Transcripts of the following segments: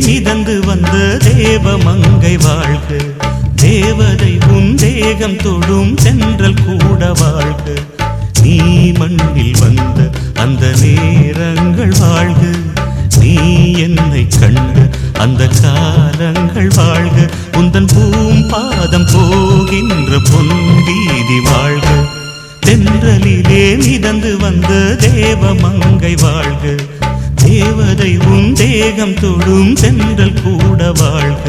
மிதந்து வந்த தேவமங்கை வாழ்க, தேவதை உன் தேகம் தொடும் சென்றல் கூட வாழ்க. நீ மண்ணில் வந்த அந்த நேரங்கள் வாழ்க, நீ என்னை கண்ட அந்த காலங்கள் வாழ்க. உந்தன் பூம்பாதம் போகின்ற பொன்வீதி வாழ்க, தென்றலிலே மிதந்து வந்த தேவமங்கை வாழ்க, தேவதை உன் தேகம் தொடும் சென்றல் கூட வாழ்க.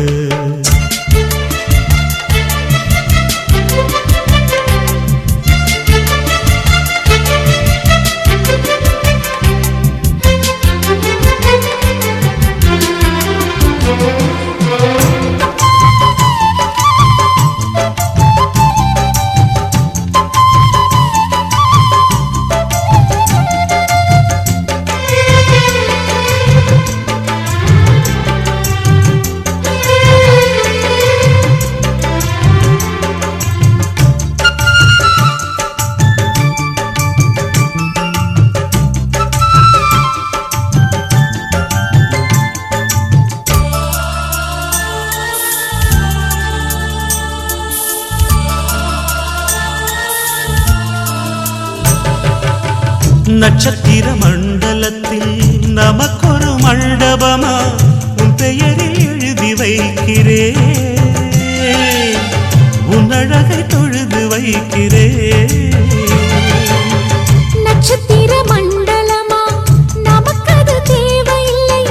நட்சத்திர மண்டலத்தில் நமக்கொரு மண்டபமா உன் பெயரில் எழுதி வைக்கிறேன், உன் அழகை தொழுது வைக்கிறேன். நட்சத்திர மண்டலமா நமக்கது தேவையில்லை,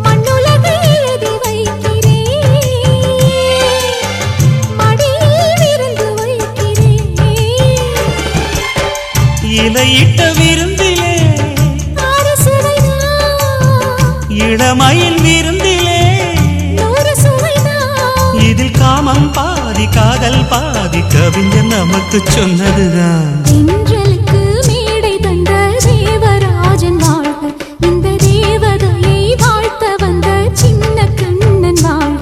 மண்ணுலகை எழுதி வைக்கிறேன், மடியில் விருந்து வைக்கிறேன். இலையிட்ட விருந்திலே இளமயில் விருந்திலே இதில் காமம் பாதி காதல் பாதி கவிஞன் நமக்கு சொன்னதுதான். தென்றலுக்கு மேடை தந்த தேவராஜன் வாழ்க, இந்த தேவதையை வாழ்த்த வந்த சின்ன கண்ணன் வாழ்க.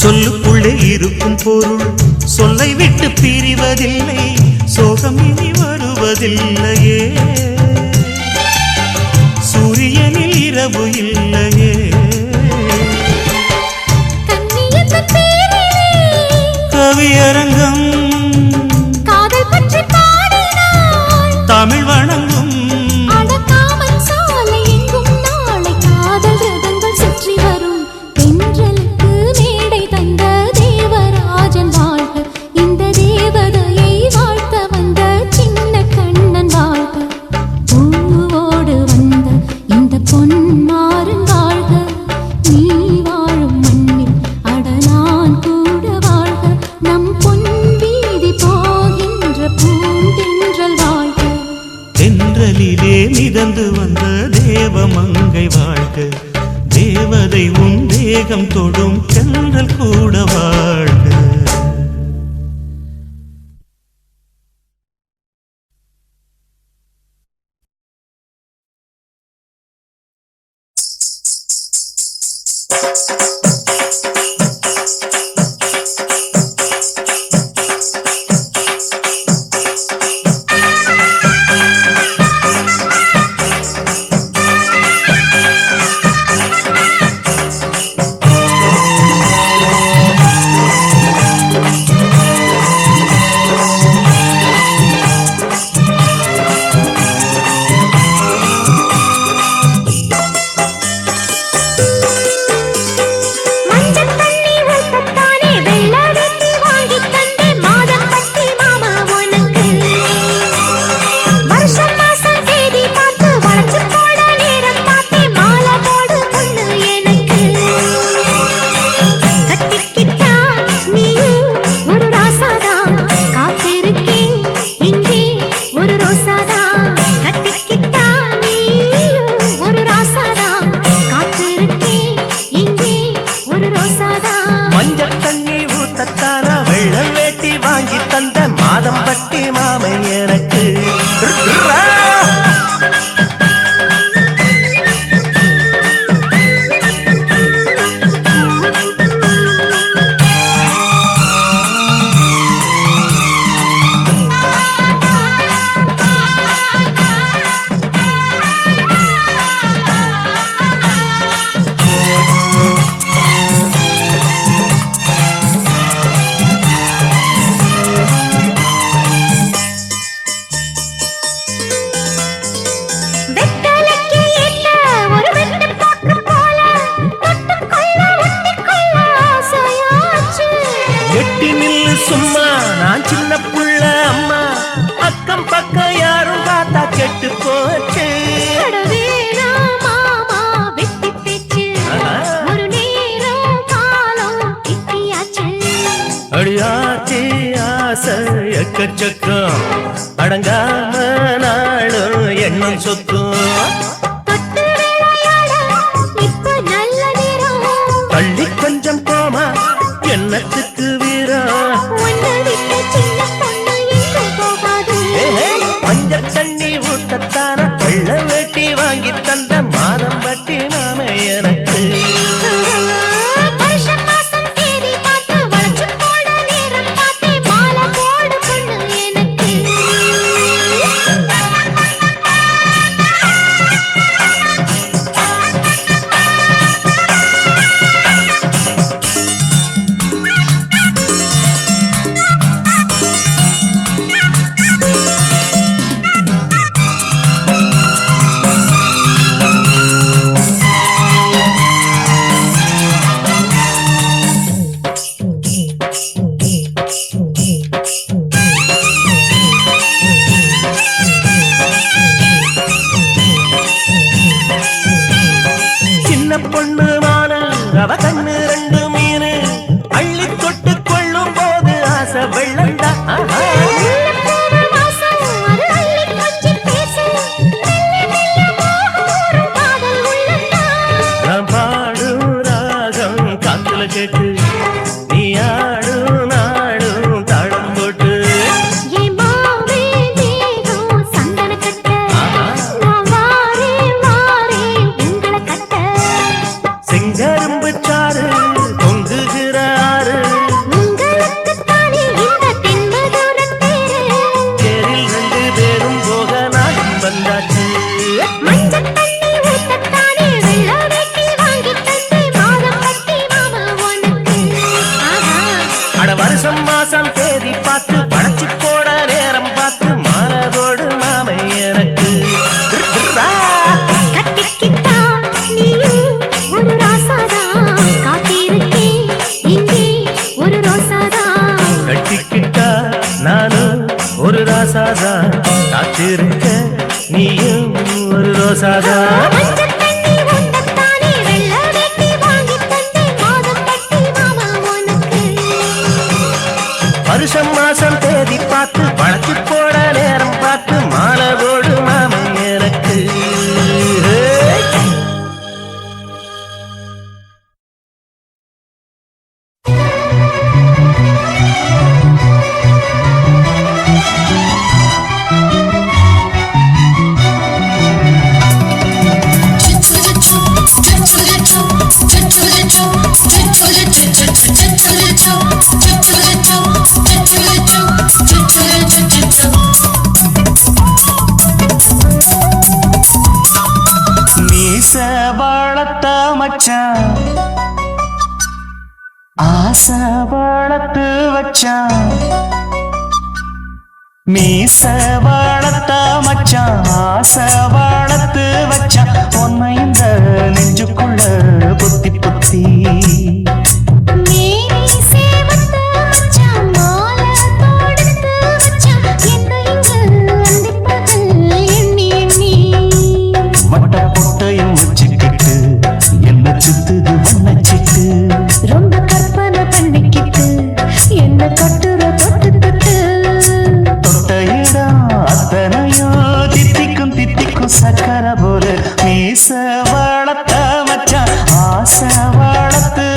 சொல்லுக்குள்ளே இருக்கும் பொருள் சொல்லை விட்டு பிரிவதில்லை, சோகம் இனி வருவதில்லையே, சூரியனில் இரவு இல்லையே. கவியரங்கம் தமிழ் வணங்கும் நீ வாழும் மண்ணில் அட நான் கூட வாழ்க, நம் பொன் எட்டி நில்லு சும்மா நான் சின்ன புள்ள அம்மா அக்கம் பக்கம் யாரும் பார்த்தா கெட்டு போச்சு கடவேனா மாமா வெட்டி பேச்சு ஒரு நேரம் காலம் கிட்டியாச்சு அடியாச்சி ஆசை எக்கச்சக்கம் அடங்காம நாளும் எண்ணம் சொத்தும் தொட்டு விளையாட இப்ப நல்ல நேரம் பள்ளி கொஞ்சம் போமா என்னத்துக்கு வீரம் உன்னை விட்டு சின்ன பொண்ணு எங்க போகாது மஞ்சள் தண்ணி ஊத்தத்தான வெள்ள வேட்டி வாங்கி தந்த மாதம் பட்டி மாம எனக்கு வருஷம் மாசம் தேதி பார்த்து வளைச்சு போட நேரம் பார்த்து மாலை போடு பொண்ணு எனக்கு சின்ன பொண்ணு மானு அவ கண்ணு ரெண்டு மீனு அள்ளி தொட்டு கொள்ளும் போது ஆசை வெள்ளண்டா நான் பாடும் ராகம் காத்துல கேட்டு நீ ஆடும் நாடும் தாளம் போட்டு செங்கரும்பு சாறு பொங்குகிறாரு தேரில் ரெண்டு பேரும் போக நான் வந்தாச்சு அட வருஷம் மாசம் தேதி பார்த்து படைச்சு போட நேரம் பார்த்து மாலதோடு மாமை எனக்கு கட்டிக்கிட்டா நானும் ஒரு ராசாதா காத்திருக்க நீயும் ஒரு ரோசாதா வருஷம் மாசம் தேதி பார்த்து பழச்சு போட நேரம் பார்த்து மாலதோடு மாமை எனக்கு மீச வளர்த்த மச்சான் ஆசை வளர்த்து வச்சான் மீச வளர்த்த மச்சான் ஆசை வளர்த்து வச்சான் உன்னை இந்த நெஞ்சுக்குள்ள புத்தி புத்தி வட்ட பொட்டையும் வச்சுக்கிட்டு என்ன சுத்துது வண்ணச்சிட்டு ரொம்ப கற்பனை பண்ணிக்கிட்டு என்ன கட்டுற தொட்டு தொட்டு தொட்ட இடம் அத்தனையோ தித்திக்கும் தித்திக்கும் சக்கரை போல மீச வளர்த்த மச்சான் ஆசை வளர்த்து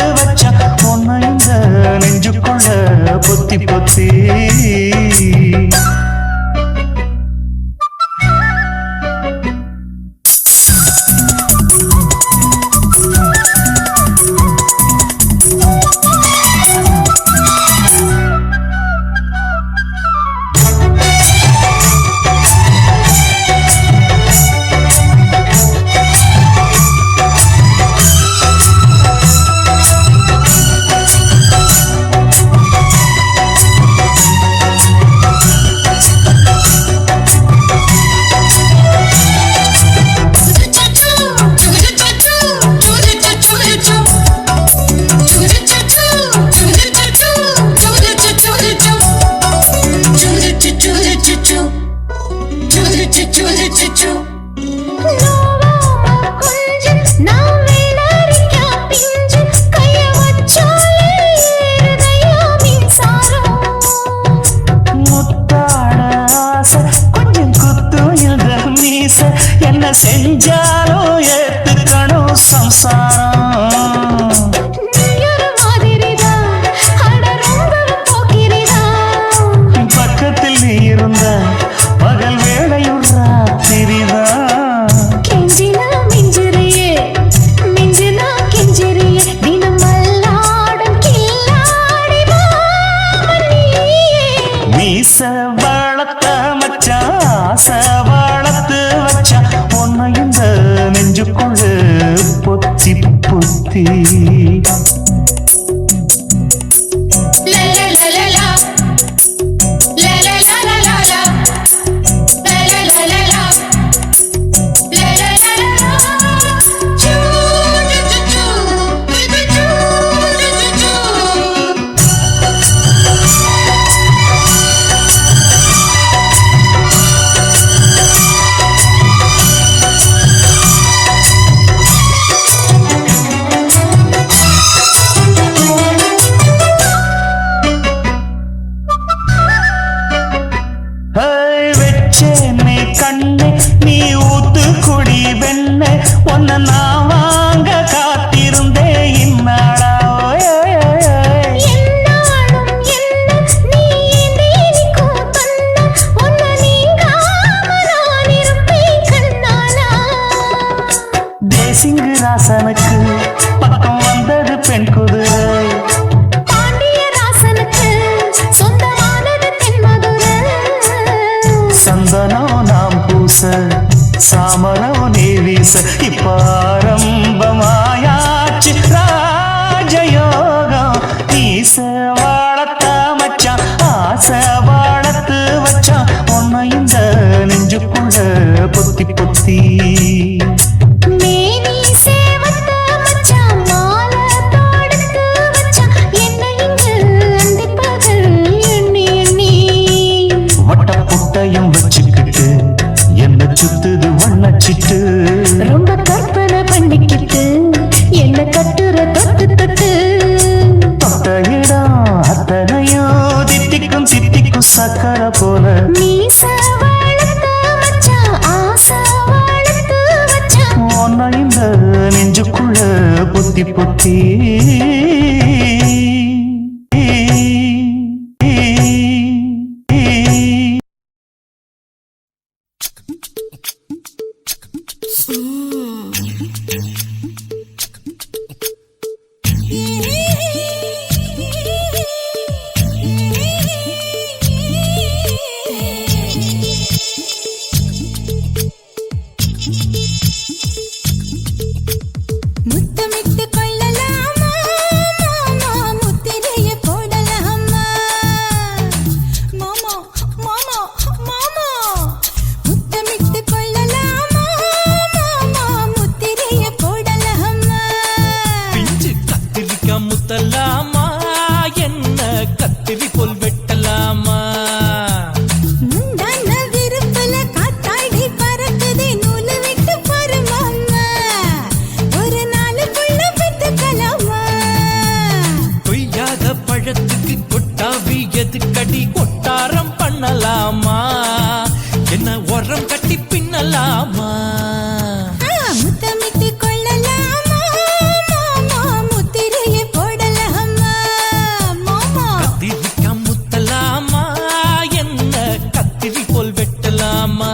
புத்தி வெச்சேனே கண்ணே நீ ஊத்து குடி வெண்ணே ஒன்ன நான் வாங்க காத்திருந்தே இந்நாளா என்னாலும் என்ன நீ நீக்கும் தன்ன உன்னை நீங்காம நான் இருப்பேன் கண்ணாலா தேசிங்கு ராசனுக்கு பக்கம் வந்தது பெண் குதிரை பாண்டிய ராசனுக்கு சொந்தமானது தென்மதுரை சந்தனம் நாம் பூச சாமரம் நீ வீச இப்ப ஆரம்பமாயாச்சு ராஜயோகம் ஈச வாழத்த மச்சான் ஆசை வாழத்து வச்சான் உன்னை இந்த நெஞ்சுக்குள்ள பொத்தி பொத்தி மேனி சேவத்த மச்சான் மாலை தொடுத்து வச்சான் என்னை இங்கு அந்திப்பகல் எண்ணி எண்ணி வட்ட புட்டையும் வச்சுக்கிட்டு என்ன சுத்துது வண்ணச்சிட்டு ரொம்ப கற்பனை பண்ணிக்கிட்டு என்ன கட்டுற தொட்டு தொட்டு தொட்ட இடம் அத்தனையோ தித்திக்கும் தித்திக்கும் சக்கரை போல மீச வளர்த்த மச்சான் ஆசை வளர்த்து வச்சான் உன்னை இந்த நெஞ்சுக்குள்ள பொத்தி பொத்தி முத்தமிட்டு கொள்ளலாமா மாமா முத்திரைய போடலாமா மாமா மாமா மாமா முத்தமிட்டு கொள்ளலாமா மாமா முத்திரைய போடலாமா பிஞ்சு கத்திரிக்கா முத்தலாமா என்ன கத்திரி போல் வெட்டலாமா முந்தான விருப்பல காத்தாடி பறக்குதே நூலு விட்டு பாரு மாமா ஒரு நாளுக்குள்ள பெத்துக்கலாமா கொய்யாத பழத்துக்கு கொட்டாவி எதுக்கடி கொட்டாரம் பண்ணலாமா என்ன உரம் கட்டி பின்னலாமா முத்தமிட்டு கொள்ளலாமா மாமா முத்திரைய போடலாமா மாமா கத்திரிக்கா முத்தலாமா என்ன கத்திரி போல் வெட்டலாமா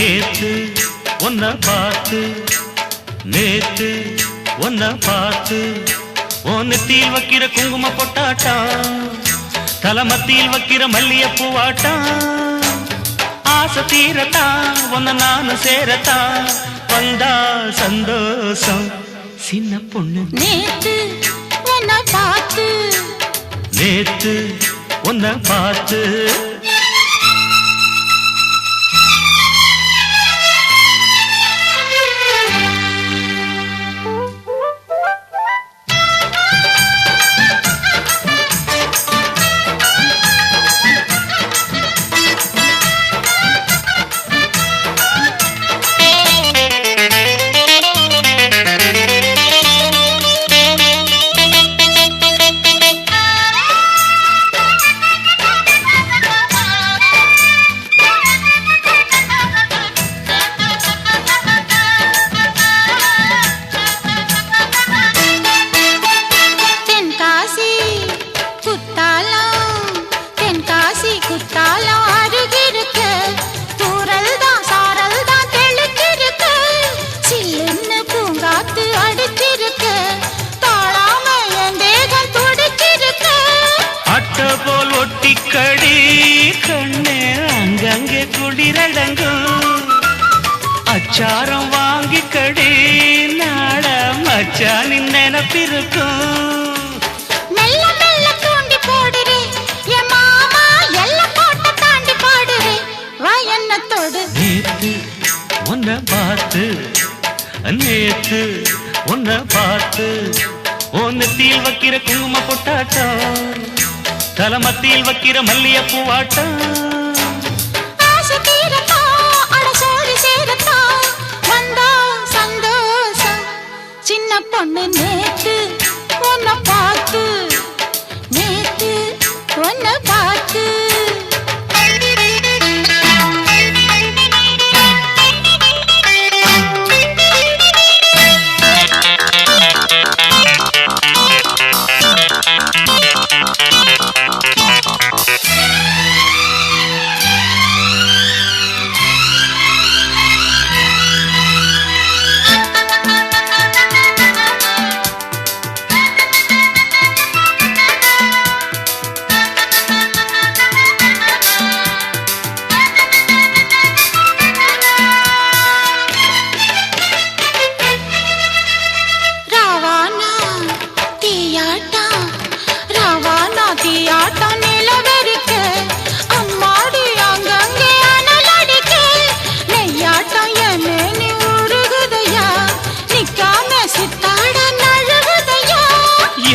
நேத்து உன்னை பார்த்து நேத்து உன்னை பார்த்து உன் நெத்தியில் வைக்கிற குங்கும பொட்டாட்டா தலமத்தியில் வைக்கிற மல்லிய பூவாட்டா ஆசை தீரத்தா உன்னை நானு சேரத்தா வந்தா சந்தோஷம் சின்ன பொண்ணு நேத்து உன்னை பார்த்து நேத்து உன்னை பார்த்து கடி கண்ணே அங்கங்கே குளிரடங்கும் அச்சாரம் வாங்கி கடி நாட மச்சானின் நினப்பிருக்கும் மெல்ல மெல்ல தூண்டி போடுறே என் மாமா எல்லாம் போட்ட தாண்டி பாடுறே வா என்ன தொடு நேத்து உன்னை பார்த்து நேத்து உன்னை பார்த்து உன் நெத்தியில் வைக்கிற குங்கும பொட்டாட்டம் தலமத்தியில் வைக்கிற மல்லிய பூவாட்டம் ஆசை தீரத்தா அடசோடி சேரத்தா வந்தா சந்தோஷம் சின்ன பொண்ணு நேத்து உன்னை பார்த்து நேத்து உன்னை பார்த்து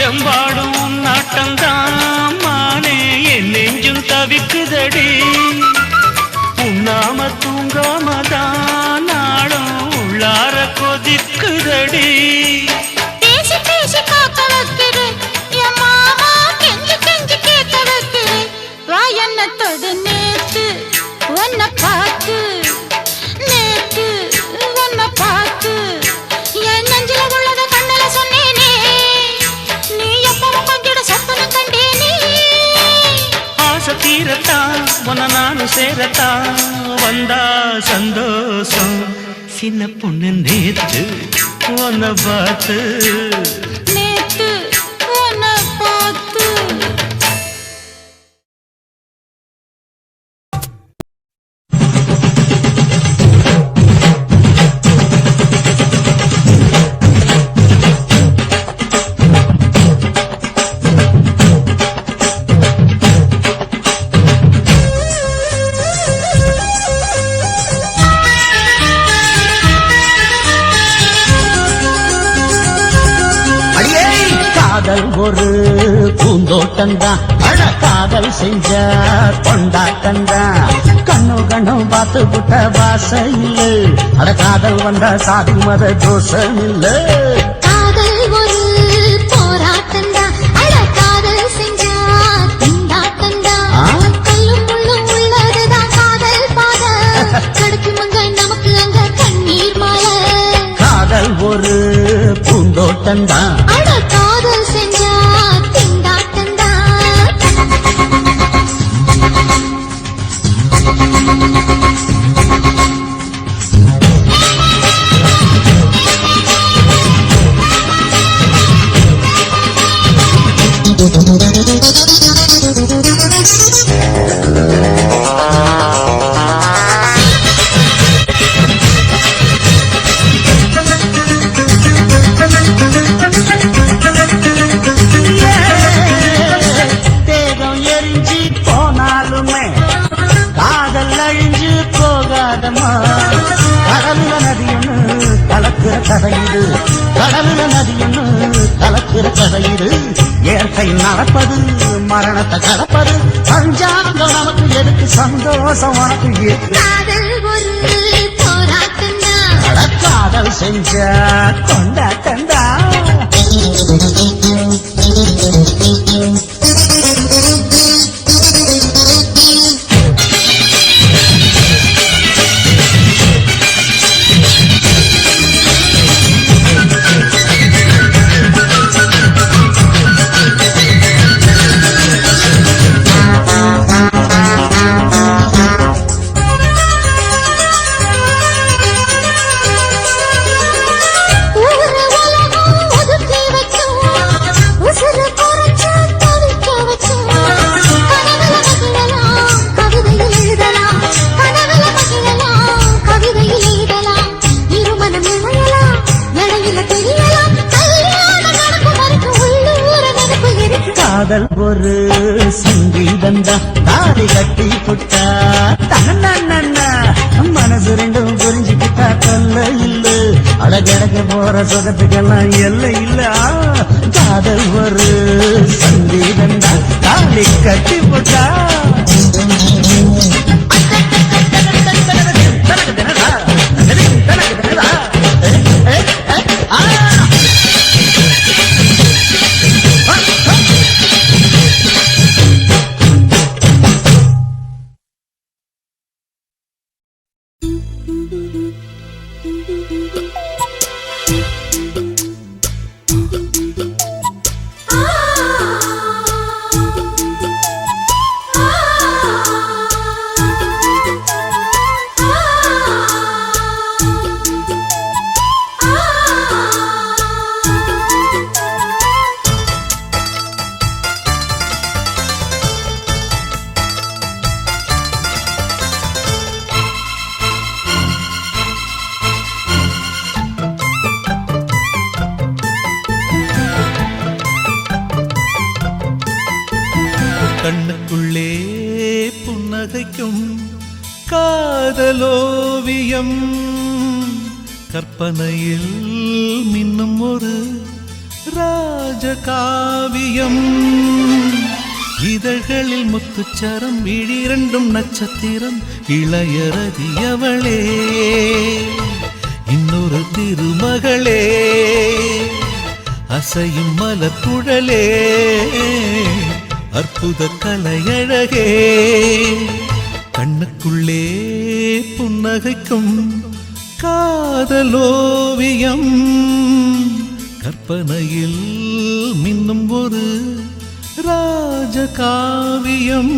எம்பாடும் நாட்டம்தான் மானே என் நெஞ்சும் தவிக்குதடி உண்ணாம தூங்காமதான் நாளும் உள்ளார கொதிக்குதடி பேசி பேசி காக்க வைக்குது என் மாமா கெஞ்சி கெஞ்சி கேட்க வைக்குது வா என்ன தொடு நேத்து உன்னை பார்த்து நேத்து உன்னை பார்த்து என் நெஞ்சில உள்ளத கண்ணல சொன்னேனே நீ எப்பவும் பங்கிட சொப்பனம் கண்டேனே ஆசை தீரத்தா உன்னை நானு சேரத்தா வந்தா சந்தோஷம் சின்ன பொண்ணு நேத்து உன்னை பார்த்து நேத்து உன்னை பார்த்து காதல் ஒரு பூந்தோட்டம்தான் காதல் செஞ்ச கொண்டாட்டம்தான் கண்ணு கண்ணு பார்த்து புட்ட வாசையில் அட காதல் வந்த சாதி மத தோஷம் இல்ல காதல் ஒரு போராட்டம்டா அட காதல் செஞ்சா திண்டாட்டம்டா கல்லும் முள்ளும் உள்ளதுதான் காதல் பாத கிடைக்குமங்க நமக்கு அங்க கண்ணீர் மாலை காதல் ஒரு பூந்தோட்டம்தான் அட காதல் செஞ்சா திண்டாட்டம்டா ராகமா கடலுல நதி ஒண்ணு கலக்கிற கதையிடு கடலுல நதி ஒண்ணு கலக்கிற கதையிடு இயற்கை நடப்பது மரணத்தை கலப்பது பஞ்சாங்கம் நமக்கு எதுக்கு சந்தோஷம் உனக்கு இருக்கு காதல் ஒரு போராட்டம்தான் காதல் செஞ்ச கொண்டாட்டந்தா காதல் ஒரு சங்கீதந்தா தாடி கட்டி புட்டா தன்னா மனசு ரெண்டும் புரிஞ்சுக்கிட்டா தொல்ல இல்ல அழகழக போற சுகத்துக்கெல்லாம் எல்லை இல்ல காதல் ஒரு சங்கீதந்தா தாடி கட்டி புட்டா கண்ணுக்குள்ளே புன்னகைக்கும் காதலோவியம் கற்பனையில் மின்னும் ஒரு ராஜகாவியம் இதழ்களில் முத்துச்சரம் விழிரண்டும் நட்சத்திரம் இளையரதியவளே இன்னொரு திருமகளே அசையும் மலர்குழலே அற்புத கலையழகே கண்ணுக்குள்ளே புன்னகைக்கும் காதலோவியம் கற்பனையில் மின்னும் ஒரு ராஜகாவியம்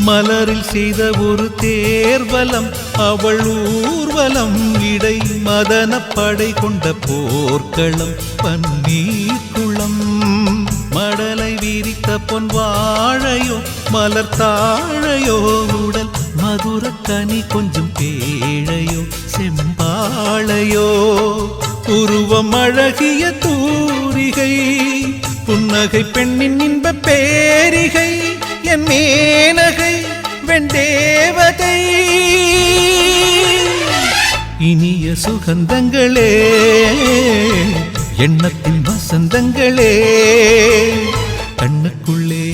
மலரில் செய்த ஒரு தேர்வலம் அவள் ஊர்வலம் இடை மதனப்படை கொண்ட போர்க்களம் பன்னீர் குளம் மடலை விரித்த பொன் வாழையோ மலர் தாழையோ உடல் மதுர கனி கொஞ்சம் பேழையோ செம்பாழையோ உருவம் அழகிய தூரிகை புன்னகை பெண்ணின் இன்ப பேரிகை என் மேனகை வெண்டேவதை இனிய சுகந்தங்களே எண்ணத்தின் வசந்தங்களே கண்ணுக்குள்ளே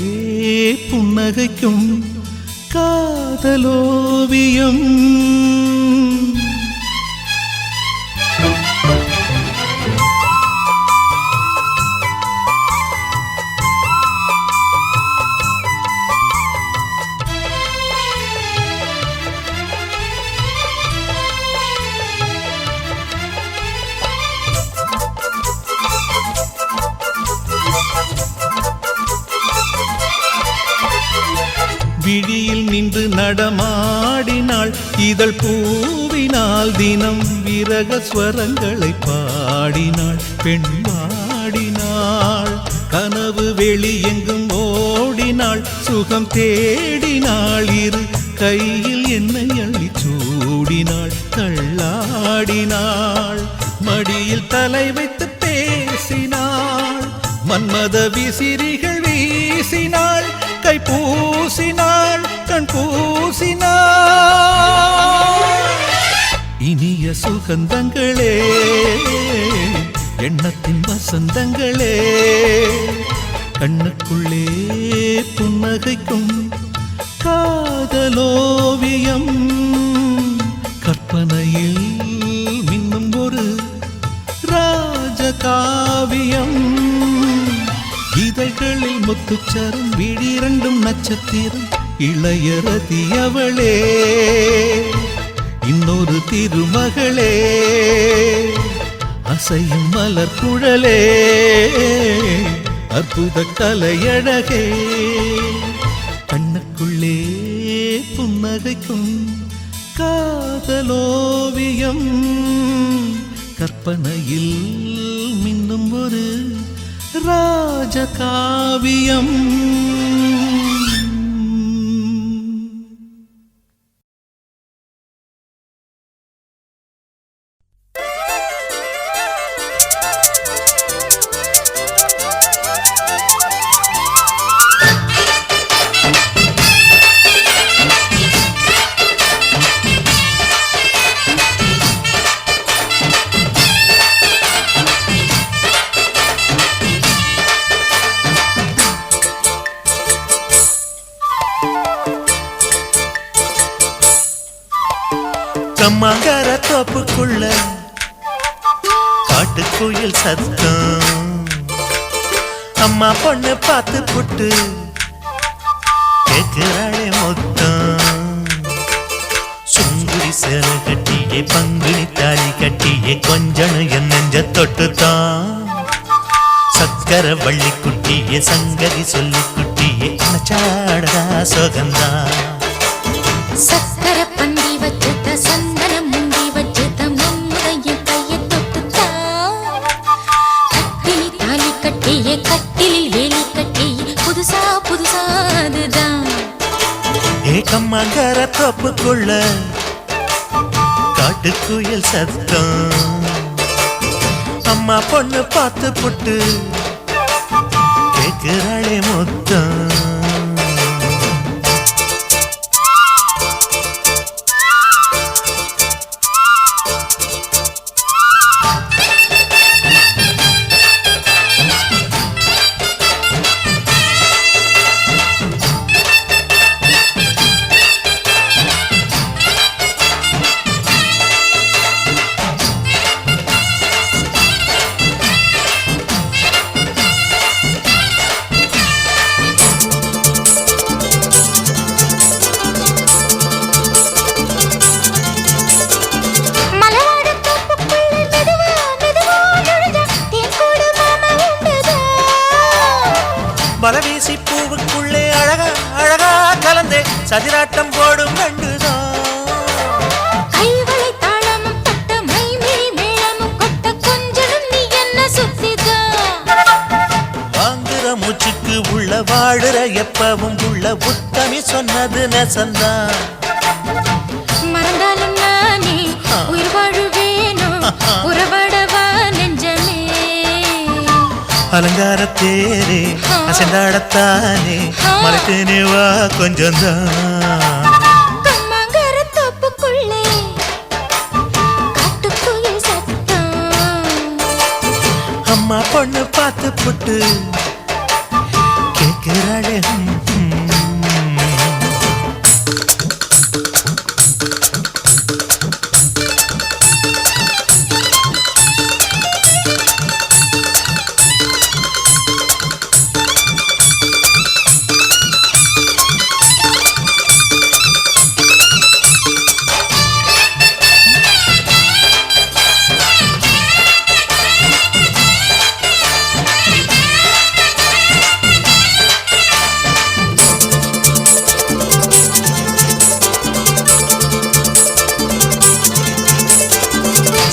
புன்னகைக்கும் காதலோவியம் விழியில் நின்று நடமாடினாள் இதழ் பூவினால் தினம் விரக ஸ்வரங்களை பாடினாள் பெண் பாடினாள் வெளி எங்கும் ஓடினாள் சுகம் தேடினாள் இரு கையில் என்னை அள்ளி சூடினாள் தள்ளாடினாள் மடியில் தலை வைத்து பேசினாள் மன்மத விசிறிகள் வீசினாள் கை பூசினாள் கண் பூசினாள் இனிய சுகந்தங்களே எண்ணத்தின் வசந்தங்களே கண்ணுக்குள்ளே புன்னகைக்கும் காதலோவியம் கற்பனையில் மின்னும் ஒரு ராஜகாவியம் இதழ்களில் முத்துச்சரம் விழிரண்டும் நட்சத்திரம் இளையரதி அவளே இன்னொரு திருமகளே அசையும் மலர் குழலே அற்புத கலையழகே கண்ணுக்குள்ளே புன்னகைக்கும் காதலோவியம் கற்பனையில் மின்னும் ஒரு ராஜகாவியம் கம்மாங்கர தோப்புக்குள்ள காட்டுக்குயில் சத்தம் அம்மா பொண்ணு பார்த்து புட்டு கேட்கிறாளே மொத்தம் சுங்குடி சேலை கட்டியே பங்குனி தாலி கட்டியே கொஞ்சனு என் நெஞ்ச தொட்டுத்தான் சக்கர வள்ளி குட்டியே சங்கதி சொல்லி குட்டியே நச்சாடதா சோகந்தான் சக்கர பந்தி வச்சுட்ட சந்தனம் முந்தி வச்சுட்ட மம்முடைய கையை தொட்டுத்தா கட்டிலி தாலி கட்டியே கட்டிலில் வேலி கட்டியே புதுசா புதுசா அதுதான் ஏகம்மாங்கர தோப்புக்குள்ள காட்டுக்குயில் சத்தம் அம்மா பொண்ணு பார்த்து புட்டு கேட்கிறாளே மொத்தம் பலவீசி பூவுக்குள்ளே அழகா அழகா கலந்தே சதிராட்டம் போடும் ரெண்டுதான் கைவளை தாளமும் தட்ட மைமிழி மேளமும் கொட்ட கொஞ்சனும் நீ என்ன சுத்திதான் வாங்குற மூச்சுக்கு உள்ள வாடுற எப்பவும் உள்ள புத்தமி சொன்னது நெசந்தான் மறந்தாலும் நானே உயிர் வாழுவேனோ உறவாடவா நெஞ்சமே அலங்கார தேரே அசைந்தாடத்தானே மலைத்தேனே வா கொஞ்சம்தான் கம்மாங்கர தோப்புக்குள்ளே காட்டுக்குயில் சத்தம் அம்மா பொண்ணு பார்த்து புட்டு கேட்கிறாளே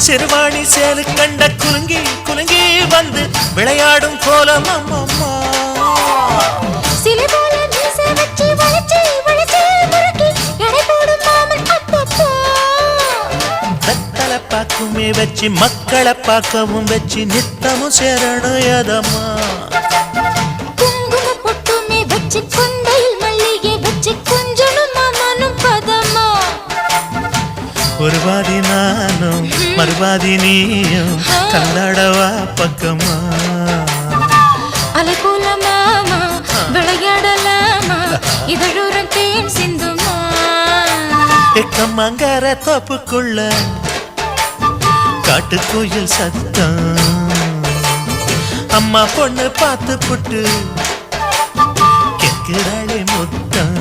சிறுவாணி சேரு கண்ட குலுங்கி குலுங்கி வந்து விளையாடும் கோலம் அம்மம்மா வச்சு மக்களை பார்க்கவும் வச்சு நித்தமும் சேரணும் எதம்மா குங்கும பொட்டுமே வச்சு கொண்டையில் மல்லிகை வச்சு கொஞ்சனும் மாமனும் பதமா ஒரு பாதி நானும் மறுபாதி நீயும் கல்லாடவா பக்கமா அலை போல மாமா விளையாடலாமா இதழூரம் தேன் சிந்துமா எக்கம்மங்கர தோப்புக்குள்ள காட்டுக்குயில் சத்தம் அம்மா பொண்ணு பார்த்து புட்டு கேட்கிறாளே முத்தம்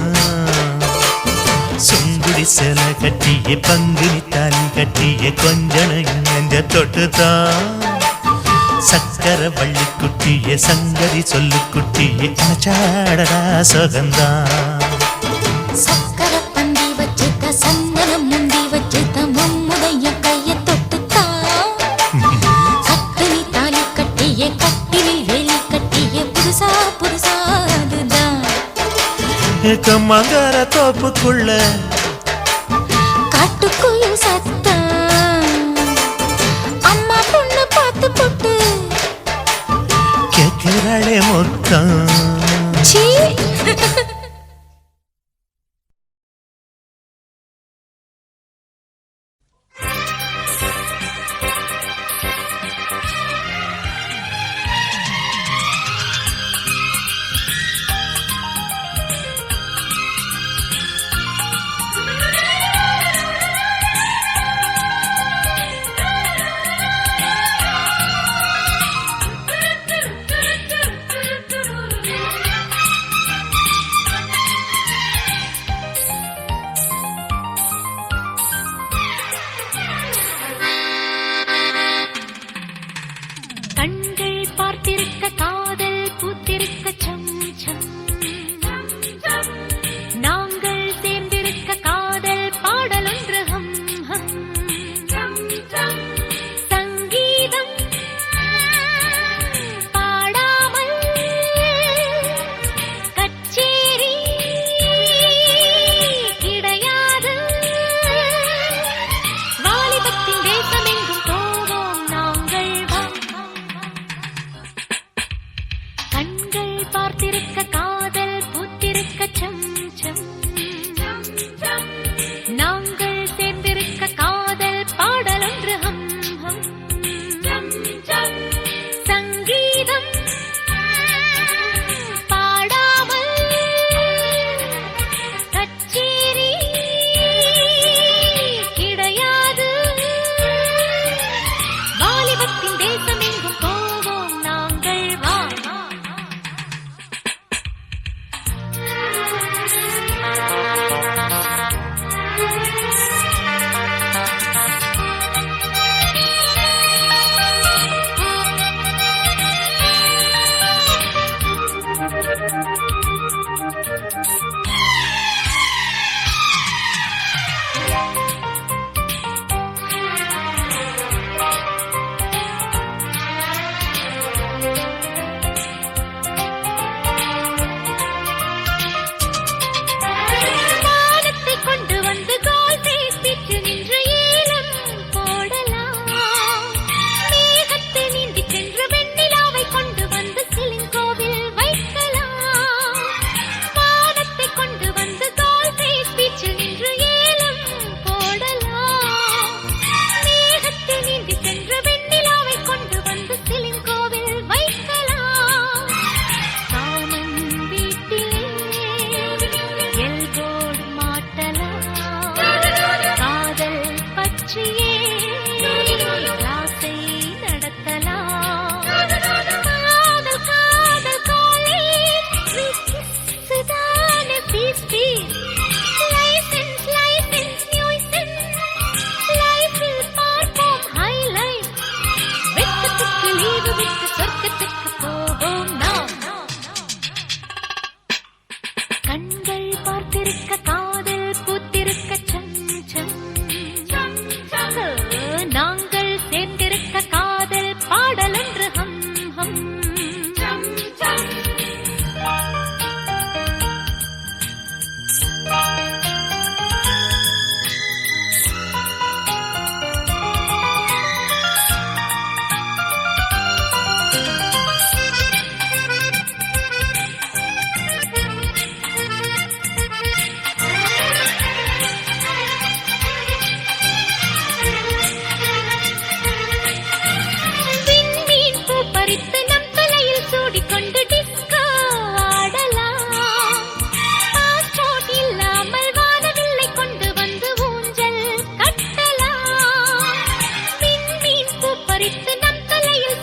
சுங்குடி சேல கட்டிய பங்குனி தாலி கட்டிய கொஞ்சனையும் நெஞ்ச தொட்டுதான் சக்கர வள்ளி குட்டிய சங்கதி சொல்லு குட்டிய சாடடா சுகந்தான் சக்கர பந்தி வச்சுட்ட சந்தனம் முந்தி வச்சுட்ட மும்முடைய கைய தொட்டுத்தான் கட்டினி தாலி கட்டிய கட்டிலில் வேலி கட்டிய புதுசா புதுசா அதுதான் எக்கம்மங்கர தோப்புக்குள்ள காட்டுக்குயில் சத்தம் அம்மா பொண்ணு பார்த்து போட்டு கேட்கிறாளே மொத்தம் சீ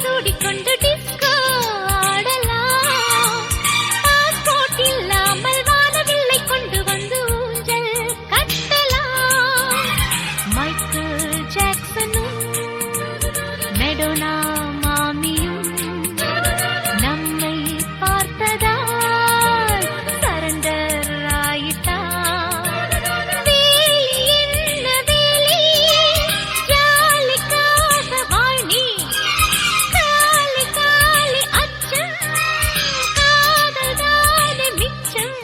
சூடிக்கொண்டு டிஸ்கோ ஆடலாம். பாஸ்போர்ட் இல்லாமல் வானவில்லை கொண்டு வந்து ஊஞ்சல் கட்டலாம். மைக்கேல் ஜாக்சனும் மெடோனா மாமியும் நம்மை பார்த்ததால் சரண்டர் ஆயிட்டார். வேலி என்ன வேலி, ஜாலிக்காக வாழ்நீ. காலி காலி அச்சம், காதல்தானே மிச்சம்.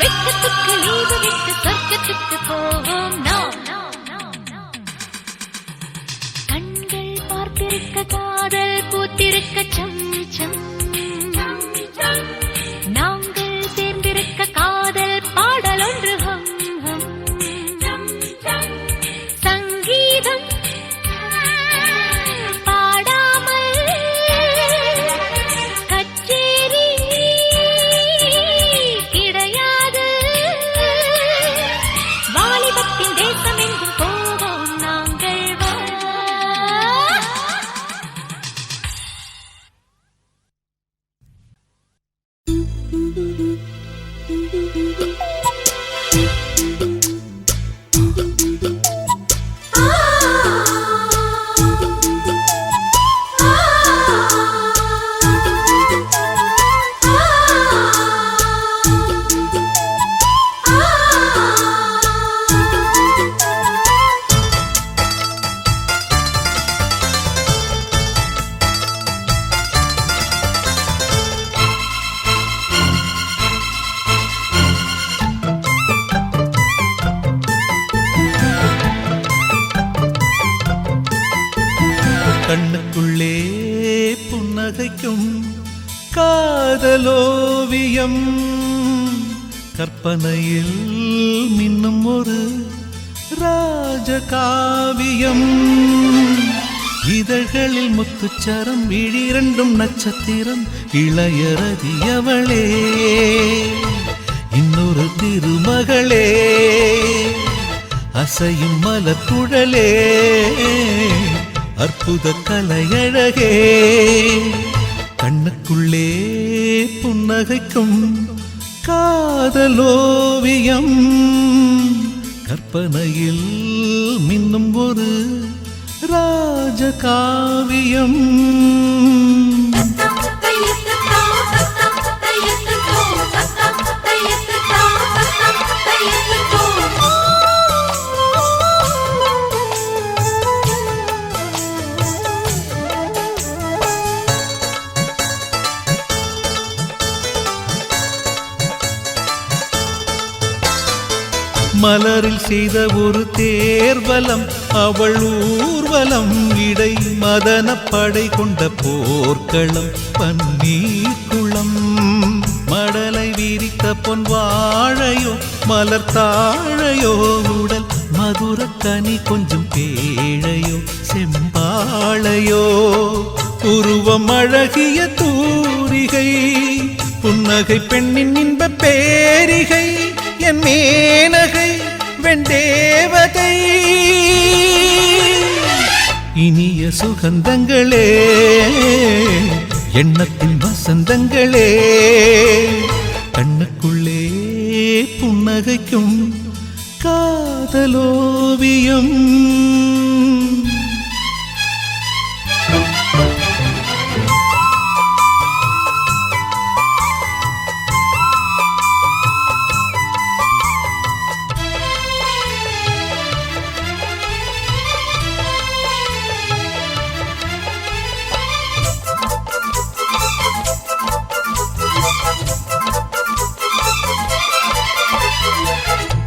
வெட்கத்துக்கு லீவு விட்டு சொர்க்கத்துக்கு போவோம் நாம். கண்கள் பார்த்திருக்க காதல் பூத்திருக்க சம் சம். நாங்கள் சேர்ந்திருக்க காதல் பாடல் ஒன்று ஹம் ஹம். சங்கீதம் பாடாமல் கச்சேரி கிடையாது. வாலிபத்தின் தேசம் எங்கும் போவோம் நாங்கள் வா. கண்ணுக்குள்ளே புன்னகைக்கும் காதலோவியம், கற்பனையில் மின்னும் ஒரு ராஜகாவியம். இதழ்களில் முத்துச்சரம், விழிரண்டும் நட்சத்திரம். இளையரதியவளே இன்னொரு திருமகளே, அசையும் மலர்குழலே, அற்புத கலையழகே. கண்ணுக்குள்ளே புன்னகைக்கும் காதலோவியம், கற்பனையில் மின்னும் ஒரு ராஜகாவியம். மலரில் செய்த ஒரு தேர்வலம், அவள் ஊர்வலம். இடை மதன படை கொண்ட போர்க்களம், பன்னீர்குளம். மடலை விரித்த பொன் வாழையோ, மலர் தாழையோ, உடல் மதுர கனி கொஞ்சம் பேழையோ, செம்பாளையோ. உருவம் அழகிய தூரிகை, புன்னகை பெண்ணின் இன்ப பேரிகை. என் மேனகை வெண்டேவதை, இனிய சுகந்தங்களே, எண்ணத்தின் வசந்தங்களே. கண்ணுக்குள்ளே புன்னகைக்கும் காதலோவியம்.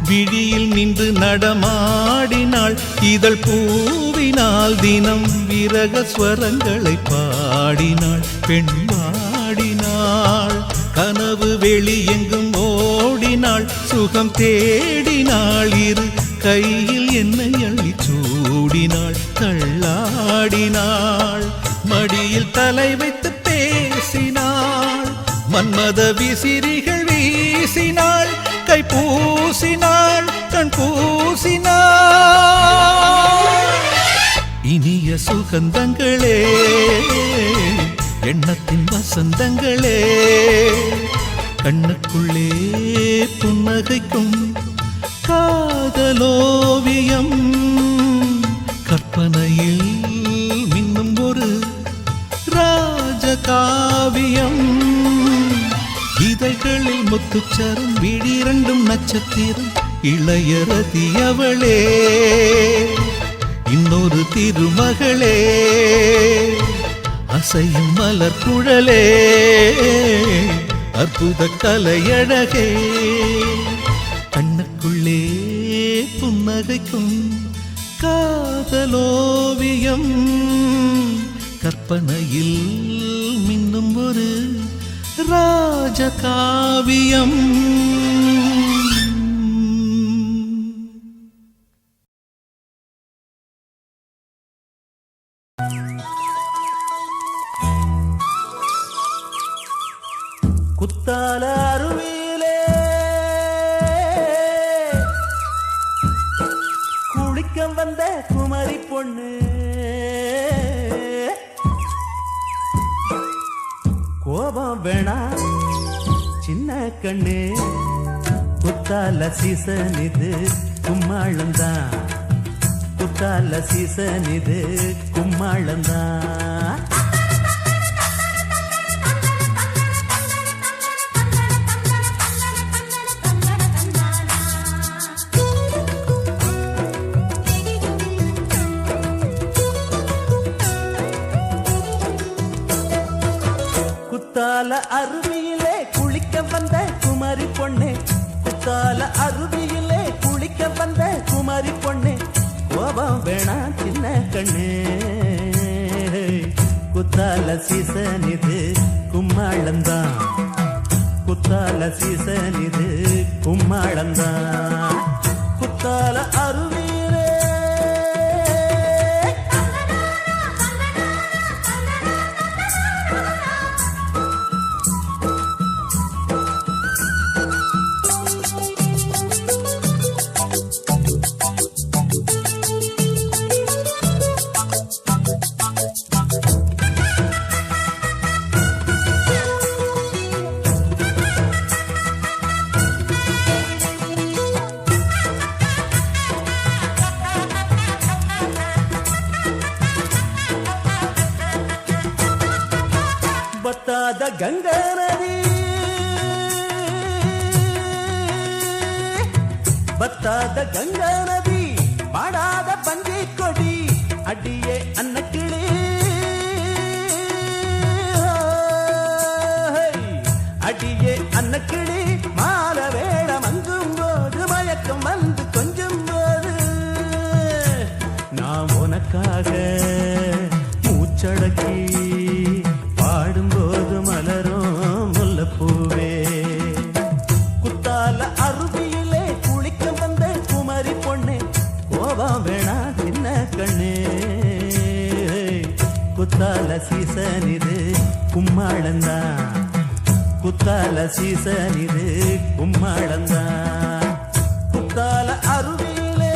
விழியில் நின்று நடமாடினாள், இதழ் பூவினால் தினம் விரக ஸ்வரங்களை பாடினாள். பெண் பாடினாள், கனவு வெளி எங்கும் ஓடினாள். சுகம் தேடினாள், இரு கையில் என்னை அள்ளி சூடினாள். தள்ளாடினாள், மடியில் தலை வைத்து பேசினாள். மன்மத விசிறிகள் வீசினாள், கை பூசினாள், கண் பூசினாள். இனிய சுகந்தங்களே, எண்ணத்தின் வசந்தங்களே கண்ணுக்குள்ளே புன்னகைக்கும் காதலோவியம் கற்பனையில் மின்னும் ஒரு ராஜகாவியம் இதழ்களில் முத்துச்சரம் விழிரண்டும் நட்சத்திரம் இளையரதி அவளே இன்னொரு திருமகளே அசையும் மலர் குழலே அற்புத கலையழகே கண்ணுக்குள்ளே புன்னகைக்கும் காதலோவியம் கற்பனையில் மின்னும் ஒரு ராஜகாவியம் குத்தால அருவியிலே குளிக்க வந்த குமரி பொண்ணு கோபம் வேணா சின்ன கண்ணு குத்தால சீசன் இது கும்மாளந்தான் குத்தால சீசன் இது கும்மாளந்தான் குத்தால அருவியிலே குளிக்க வந்த குமரி பொண்ணே குத்தால அருவியிலே குளிக்க வந்த குமரி பொண்ணே கோபம் வேணா சின்ன கண்ணே குத்தால சீசன் இது கும்மாளந்தான் குத்தால சீசன் இது கும்மாளந்தான் குத்தால அருவியிலே பத்தாத கங்கா நதி பத்தாத கங்கா நதி பாடாத பஞ்சை கொடி அடியே அன்னக்கிளி அடியே அன்னக்கிளி மால வேட மங்கும் போது மயக்கம் வந்து கொஞ்சம் போது நான் உனக்காக மூச்சடக்கி பாடும்போது மலரும் முல்லைப்பூவே குத்தால அருவியிலே குளிக்க வந்த குமரி பொண்ணே கோபம் வேணா சின்ன கண்ணே குத்தால சீசன் இது கும்மாளந்தான் குத்தால சீசன் இது கும்மாளந்தான் குத்தால அருவியிலே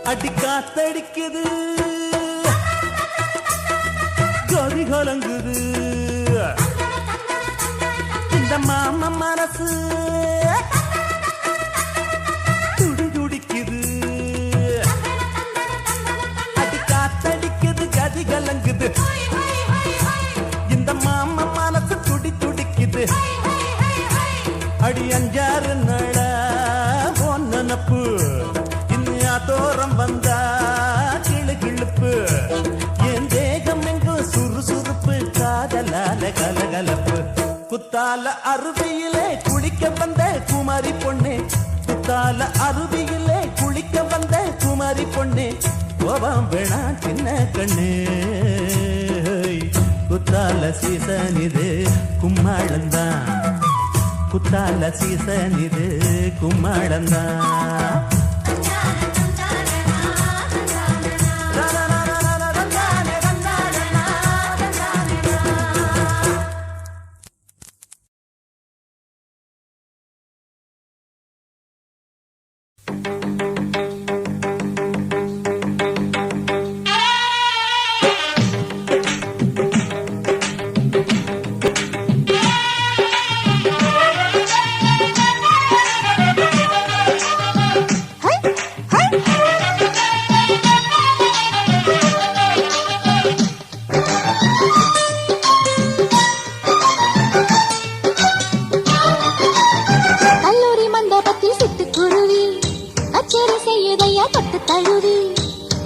அடி காத்தடிக்குது கதி கலங்குது இந்த மாம மனசு துடி துடிக்குது அடி காத்தடிக்குது கதி கலங்குது இந்த மாம மனசு துடி துடிக்குது அடி அஞ்சாறு நட பொன்னப்பு தோறம் வந்தா கிளு கிளுப்பு என் தேகம் எங்கும் சுறுசுறுப்பு காதலால கலகலப்பு குத்தால அருவியிலே குளிக்க வந்த குமரி பொண்ணே குத்தால குத்தால அருவியிலே குளிக்க வந்த குமரி பொண்ணு கோபம் வேணா சின்ன கண்ணு குத்தால சீசன் இது கும்மாளந்தான் குத்தால சீசன் இது கும்மாளந்தான்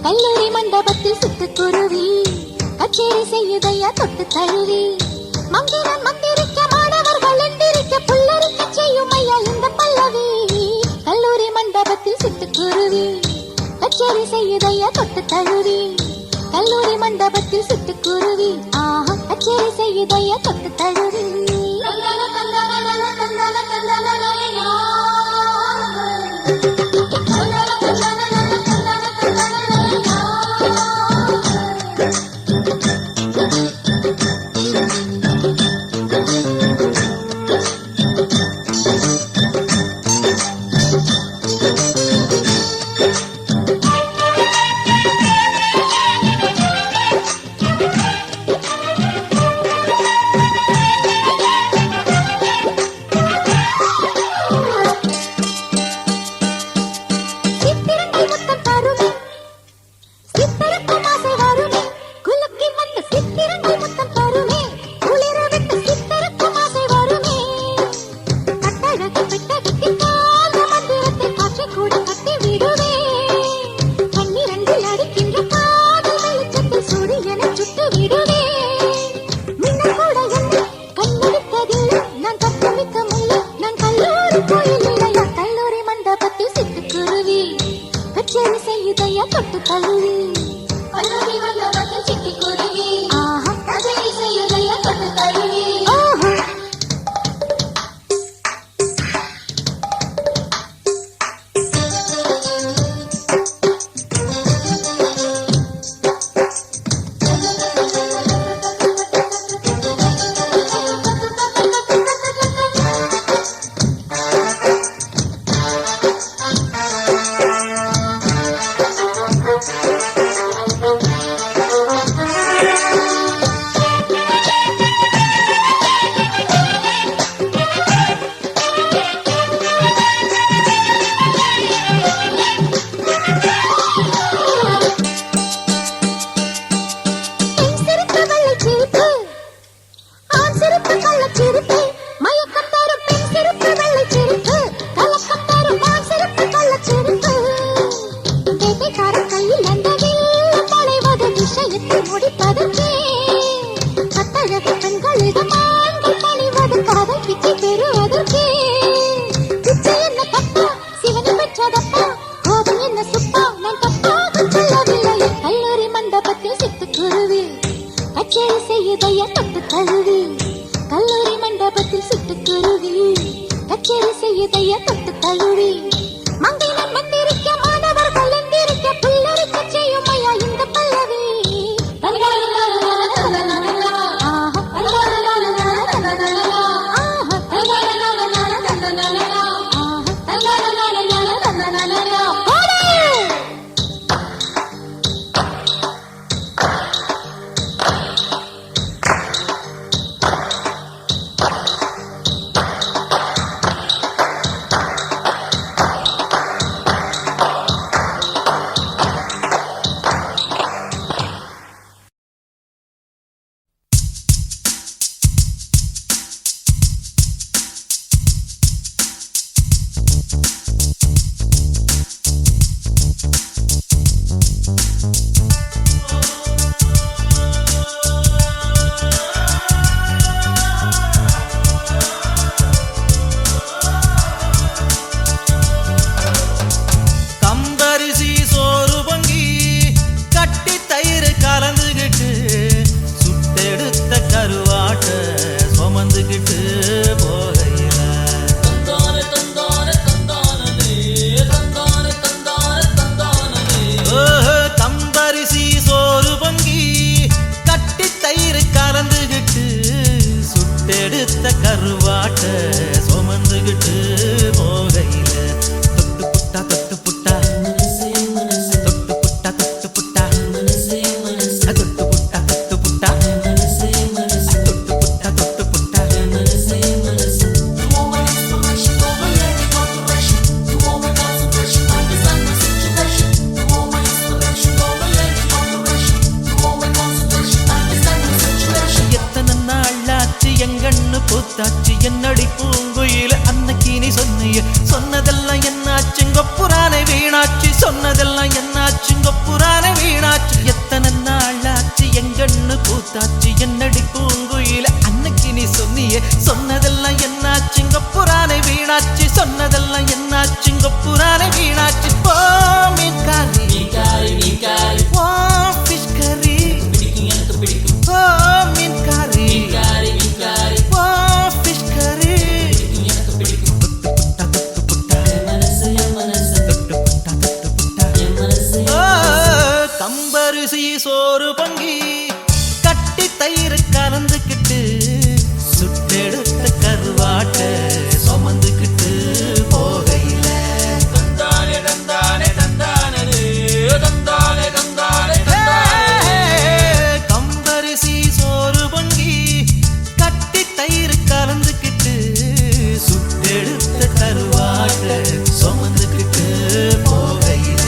கல்லூரி மண்டபத்தில் சிட்டுக்குருவி கச்சேரி செய்யுதையா தொட்டு தழுவி மந்திரம் மந்திரிக்க மாணவர்கள் எந்திரிக்க புல்லரிக்க செய்யும் ஐயா இந்த பல்லவி கல்லூரி மண்டபத்தில் சிட்டுக்குருவி கச்சேரி செய்யுதையா தொட்டு தழுவி கல்லூரி மண்டபத்தில் சிட்டுக்குருவி ஆஹா கச்சேரி செய்யுதையா தொட்டு தழுவி தொட்டு தழுவி கல்லூரி மண்டபத்தில் சிட்டுக்குருவி ஆஹா கச்சேரி செய்யுதையா தொட்டு தழுவி கச்சேரி செய்யுதையா தொட்டு தழுவி கல்லூரி மண்டபத்தில் சிட்டுக்குருவி கச்சேரி செய்யுதையா தொட்டு தழுவி மந்திரம் மந்திரிக்க மாணவர்கள் எந்திரிக்க புல்லரிக்க செய்யும் ஐயா இந்த பல்லவி தொப்புனாலே வீணாச்சு போ மீன்காரி ஓ ஃபிஷ் கறி ஓ மீன்காரி ஓ ஃபிஷ் கறி கம்பரிசி சோறு பொங்கி கட்டி தயிர் கலந்துக்கிட்டு சுட்டெடுத்த கருவாட்ட சுமந்துக்கிட்டு போகையில கம்பரிசி சோறு பொங்கி கட்டி தயிர் கலந்துக்கிட்டு சுட்டெடுத்த கருவாட்ட சுமந்துக்கிட்டு போகையில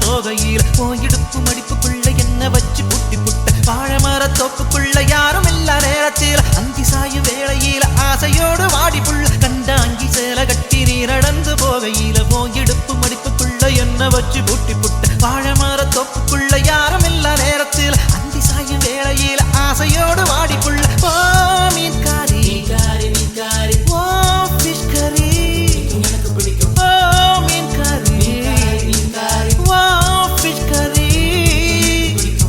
இடுப்பு மடிப்புக்குள்ள என்ன வச்சு புட்டி புட்ட வாழமர தோப்புக்குள்ள யாரும் இல்ல நேரத்தில் அந்தி சாயு வேளையில ஆசையோடு வாடி புள்ள கண்டாங்கி சேல கட்டி நீ நடந்து போகையில இடுப்பு மடிப்புக்குள்ள என்ன வச்சு புட்டி புட்ட வாழமர தோப்புக்குள்ள யாரும் இல்ல நேரத்தில் அந்தி சாயு வேளையில ஆசையோடு வாடி புள்ள ஓ மீன்காரி ஓ ஃபிஷ் கறி ஓ மீன்காரி ஓ ஃபிஷ் கறி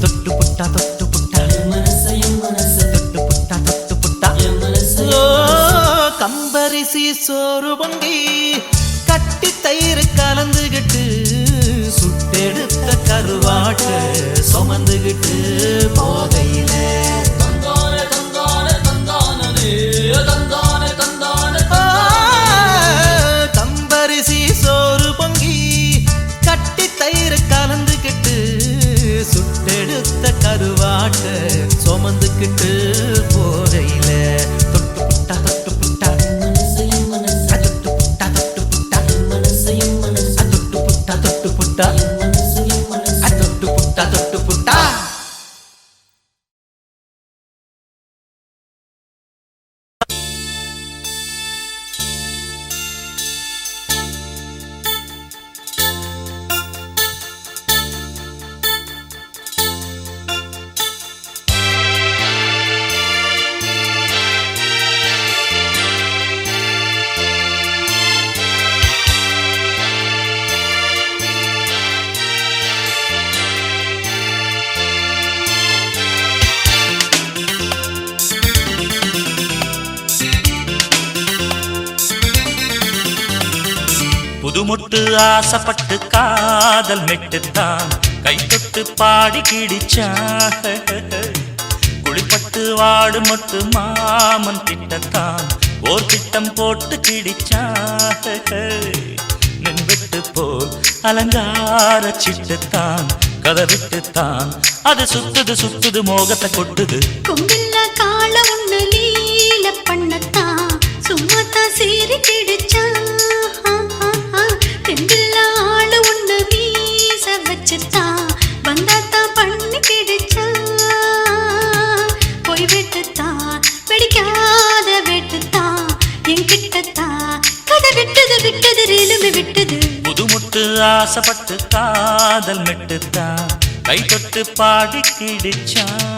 தொட்டு புட்டா தொட்டு புட்டா தொட்டு புட்டா ஓ கம்பரிசி சோறு பொங்கி கட்டி தயிர் கலந்துகிட்டு சுட்டெடுத்த கருவாட்ட சுமந்துகிட்டு போகையில கம்பரிசி சோறு பொங்கி கட்டி தயிர் கலந்துகிட்டு சுட்டெடுத்த கருவாட்ட சுமந்துக்கிட்டு போகையில தொட்டு புட்டா தொட்டு புட்டா தொட்டு புட்டா தொட்டு புட்டா தொட்டு புட்டா தொட்டு புட்டா தொட்டு புட்டா தொட்டு புட்டா புதுமுட்டு ஆசைப்பட்டு காதல் மெட்டுத்தான் கை தொட்டு பாடி கிடிச்சான் குளிப்பட்டு வாடு மொட்டு மாமன் திட்டத்தான் ஓர் திட்டம் போட்டு கிடிச்சான் நின்விட்டு போல் அலங்கார சிட்டுத்தான் கதை விட்டுத்தான் அது சுத்துது சுத்துது மோகத்தை கொட்டுது கொம்பில்ல கால ஒண்ணு லீல பண்ணத்தான் சும்மாத்தான் சீறி கிடிச்சான் தெம்பில்ல ஆளு ஒண்ணு மீச வச்சுத்தான் வந்தாத்தான் பண்ணி கிடிச்சான் போய் வெட்டுத்தான் வெடிக்காத வெட்டுத்தான் என்கிட்டத்தான் கதை விட்டது விட்டது ரேலுமே விட்டது புதுமுட்டு ஆசைப்பட்டு காதல் மெட்டுத்தான் கை தொட்டு பாடி கிடிச்சான்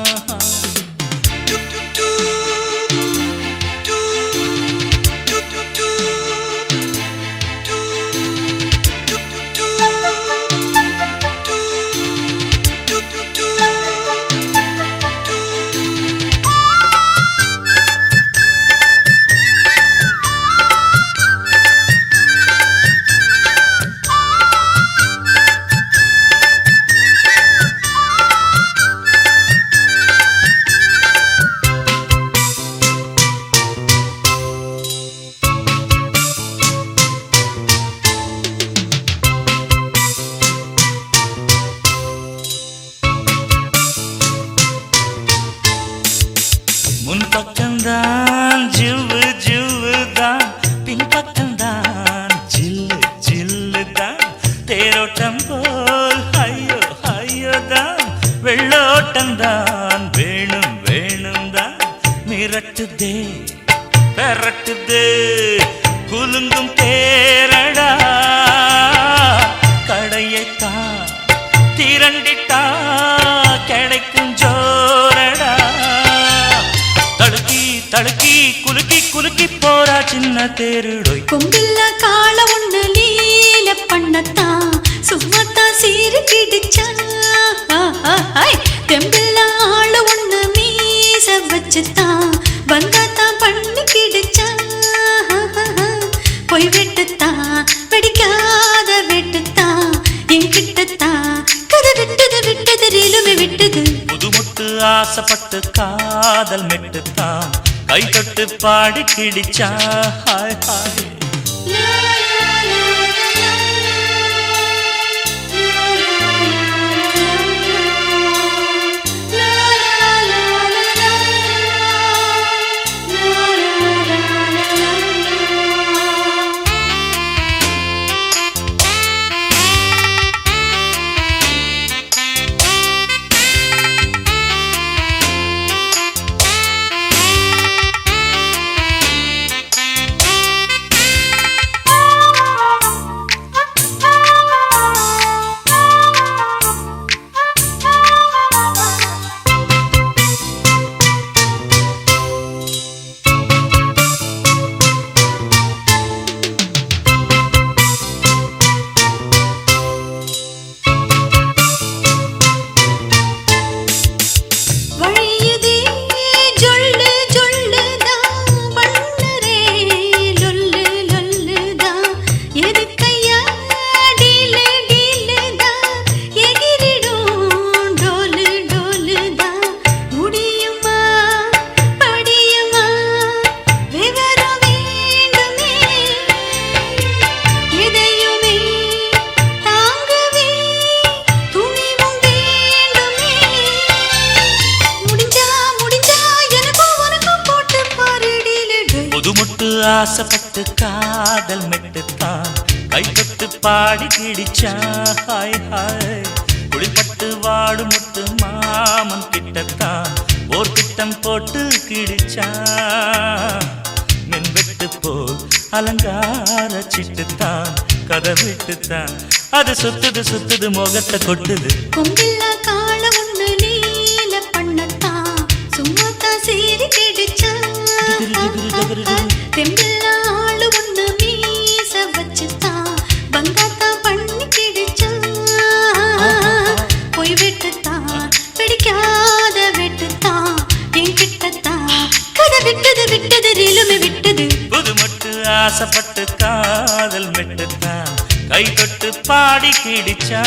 முன்பக்கம்தான் ஜிவ்வு ஜிவ்வு தான் பின்பக்கம்தான் ஜில்லு ஜில்லு தான் தேரோட்டம் போல் ஐயோ ஐயோ தான் வெள்ளோட்டம் தான் வேணும் வேணும் தான் மிரட்டுதே பெரட்டுதே குலுங்கும் தேரடா வேண்டிட்டா கிடைக்கும் ஜோரடா. தடுக்கி தடுக்கி குலுக்கி குலுக்கி போறா சின்ன தேருடோய். கொம்பில்ல கால ஒண்ணு லீல பண்ணத்தான் சும்மாத்தான் சீரு கிடிச்சா. தெம்பில்ல ஆளு ஒண்ணு மீச வச்சுத்தான் வந்தாத்தான் பண்ணி கிடிச்சா. பொய் வெட்டுத்தான் வெடிக்காத வெட்டுத்தான் என்கிட்டத்தான் கதை விட்டது விட்டது ரீலுமே விட்டது. புதுமுட்டு ஆசைப்பட்டு காதல் மெட்டுத்தான் கை தொட்டு பாடி கிடிச்சா. ஹாய் ஹாய் ஆசைப்பட்டு காதல் மெட்டுத்தான் கை தொட்டு பாடி கிடிச்சா. ஹாய் ஹாய் குளிப்பட்டு வாடு முத்து மாமன் கிட்டத்தான் ஓர் திட்டம் போட்டு கிடிச்சா. மென்வெட்டு போல் அலங்கார சிட்டுத்தான் கதை விட்டுத்தான் அது சுத்துது சுத்துது முகத்தை கொட்டுது. கொம்பில்ல கால ஒண்ணு லீல பண்ணத்தான் சும்மாத்தான் சீரி கிடிச்சா. தெம்பில்ல ஆளு ஒண்ணு மீச வச்சுத்தான் வந்தாத்தான் பண்ணி கிடிச்சா. பொய் வெட்டுத்தான் பிடிக்காத வெட்டுத்தான் என்கிட்டத்தான் கதை விட்டது விட்டது ரீலுமே விட்டது. புதுமட்டு ஆசைப்பட்டு காதல் மெட்டுத்தான் கை தொட்டு பாடி கிடிச்சா.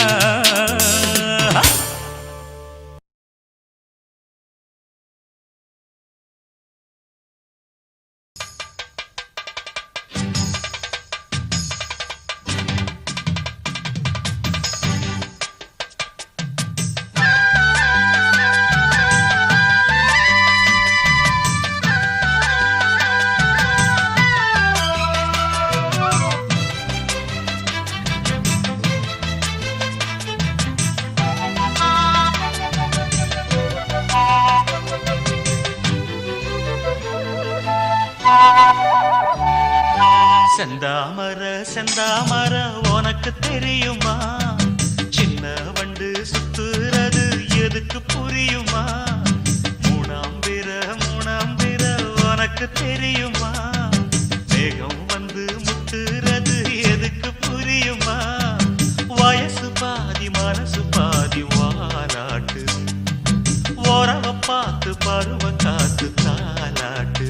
செந்தாமர செந்தாமர உனக்கு தெரியுமா சின்ன வண்டு சுத்துறது எதுக்கு புரியுமா. மூணாம் பிற உனக்கு தெரியுமா மேகம் வந்து முட்டுறது எதுக்கு புரியுமா. வயசு பாதி மனசு பாதி வாராட்டு உறவ பார்த்து பருவ காத்து தாலாட்டு.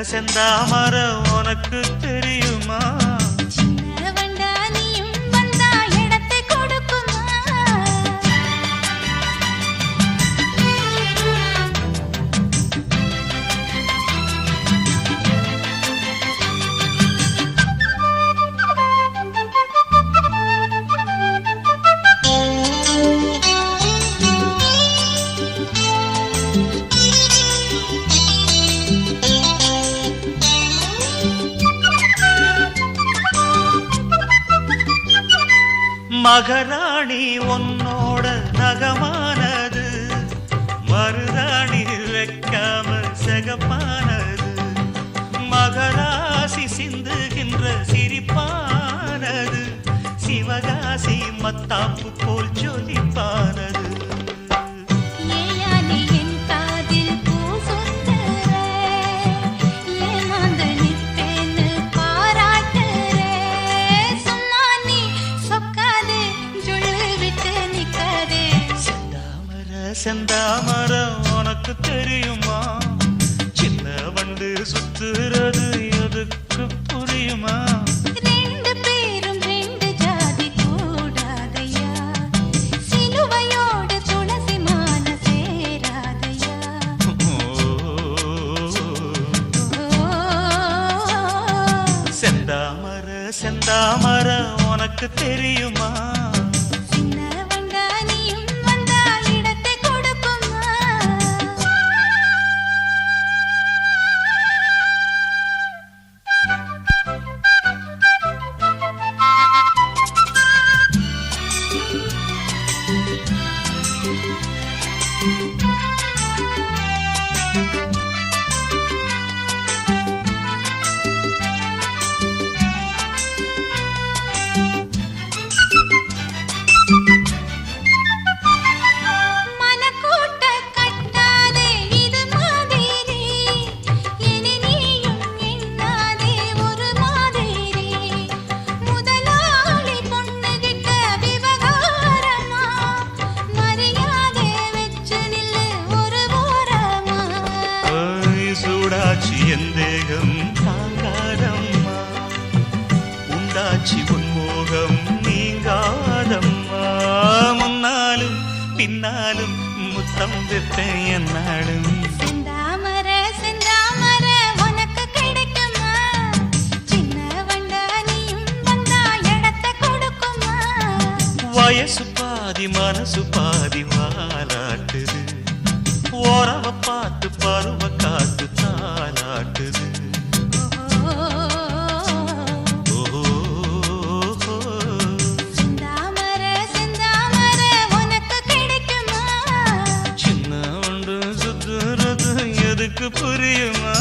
செந்தாமர உனக்கு தெரியுமா சின்ன வண்டா நீயும் வந்தா இடத்தை கொடுக்குமா. மகராணி உன்னோட நகமானது மருதாணி வைக்காம செகப்பானது மகராசி சிந்துகின்ற சிரிப்பானது சிவகாசி மத்தாப்பு போல் ஜொலிப்பானது செந்தாமரம் உனக்கு தெரியுமா சின்ன வண்டு சுத்துறது எதுக்கு புரியுமா ரெண்டு பேரும் ரெண்டு ஜாதி கூடாதையா சிலுவையோட துளசி மான சேராதையா செந்தாமர செந்தாமர உனக்கு தெரியுமா சூடாச்சி எந்தேகம் தாங்காதம்மா உண்டாச்சி உன்மோகம் நீங்காதம்மா முன்னாலும் பின்னாலும் முத்தம் விட்டேன் என்னாலும் செந்தாமர செந்தாமர உனக்கு கிடைக்குமா சின்ன வண்டானியும் வந்தா இடத்தை கொடுக்குமா வயசு பாதி மனசு பாதி வாலாட்டுது ஓரவ பார்த்து பருவ காத்து தாலாட்டுது செந்தாமர செந்தாமர உனக்கு கிடைக்குமா சின்ன ஒன்று சுத்துறது எதுக்கு புரியுமா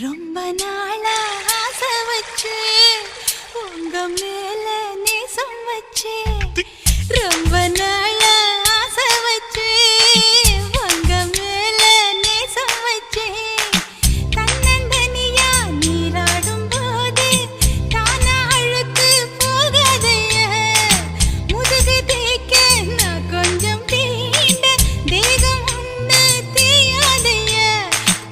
ரொம்ப நாளா ஆசை வச்சு உங்க மேல நேசம் வச்சு ரொம்ப நாளா ஆசை வச்சு உங்க மேல நேசம் வச்சு தன்னந்தனியா நீராடும் போது தானா அழுத்து போகாதைய முதுகு தேய்க்க நான் கொஞ்சம் தீண்ட தேகம் ஒண்ணு தேயாதைய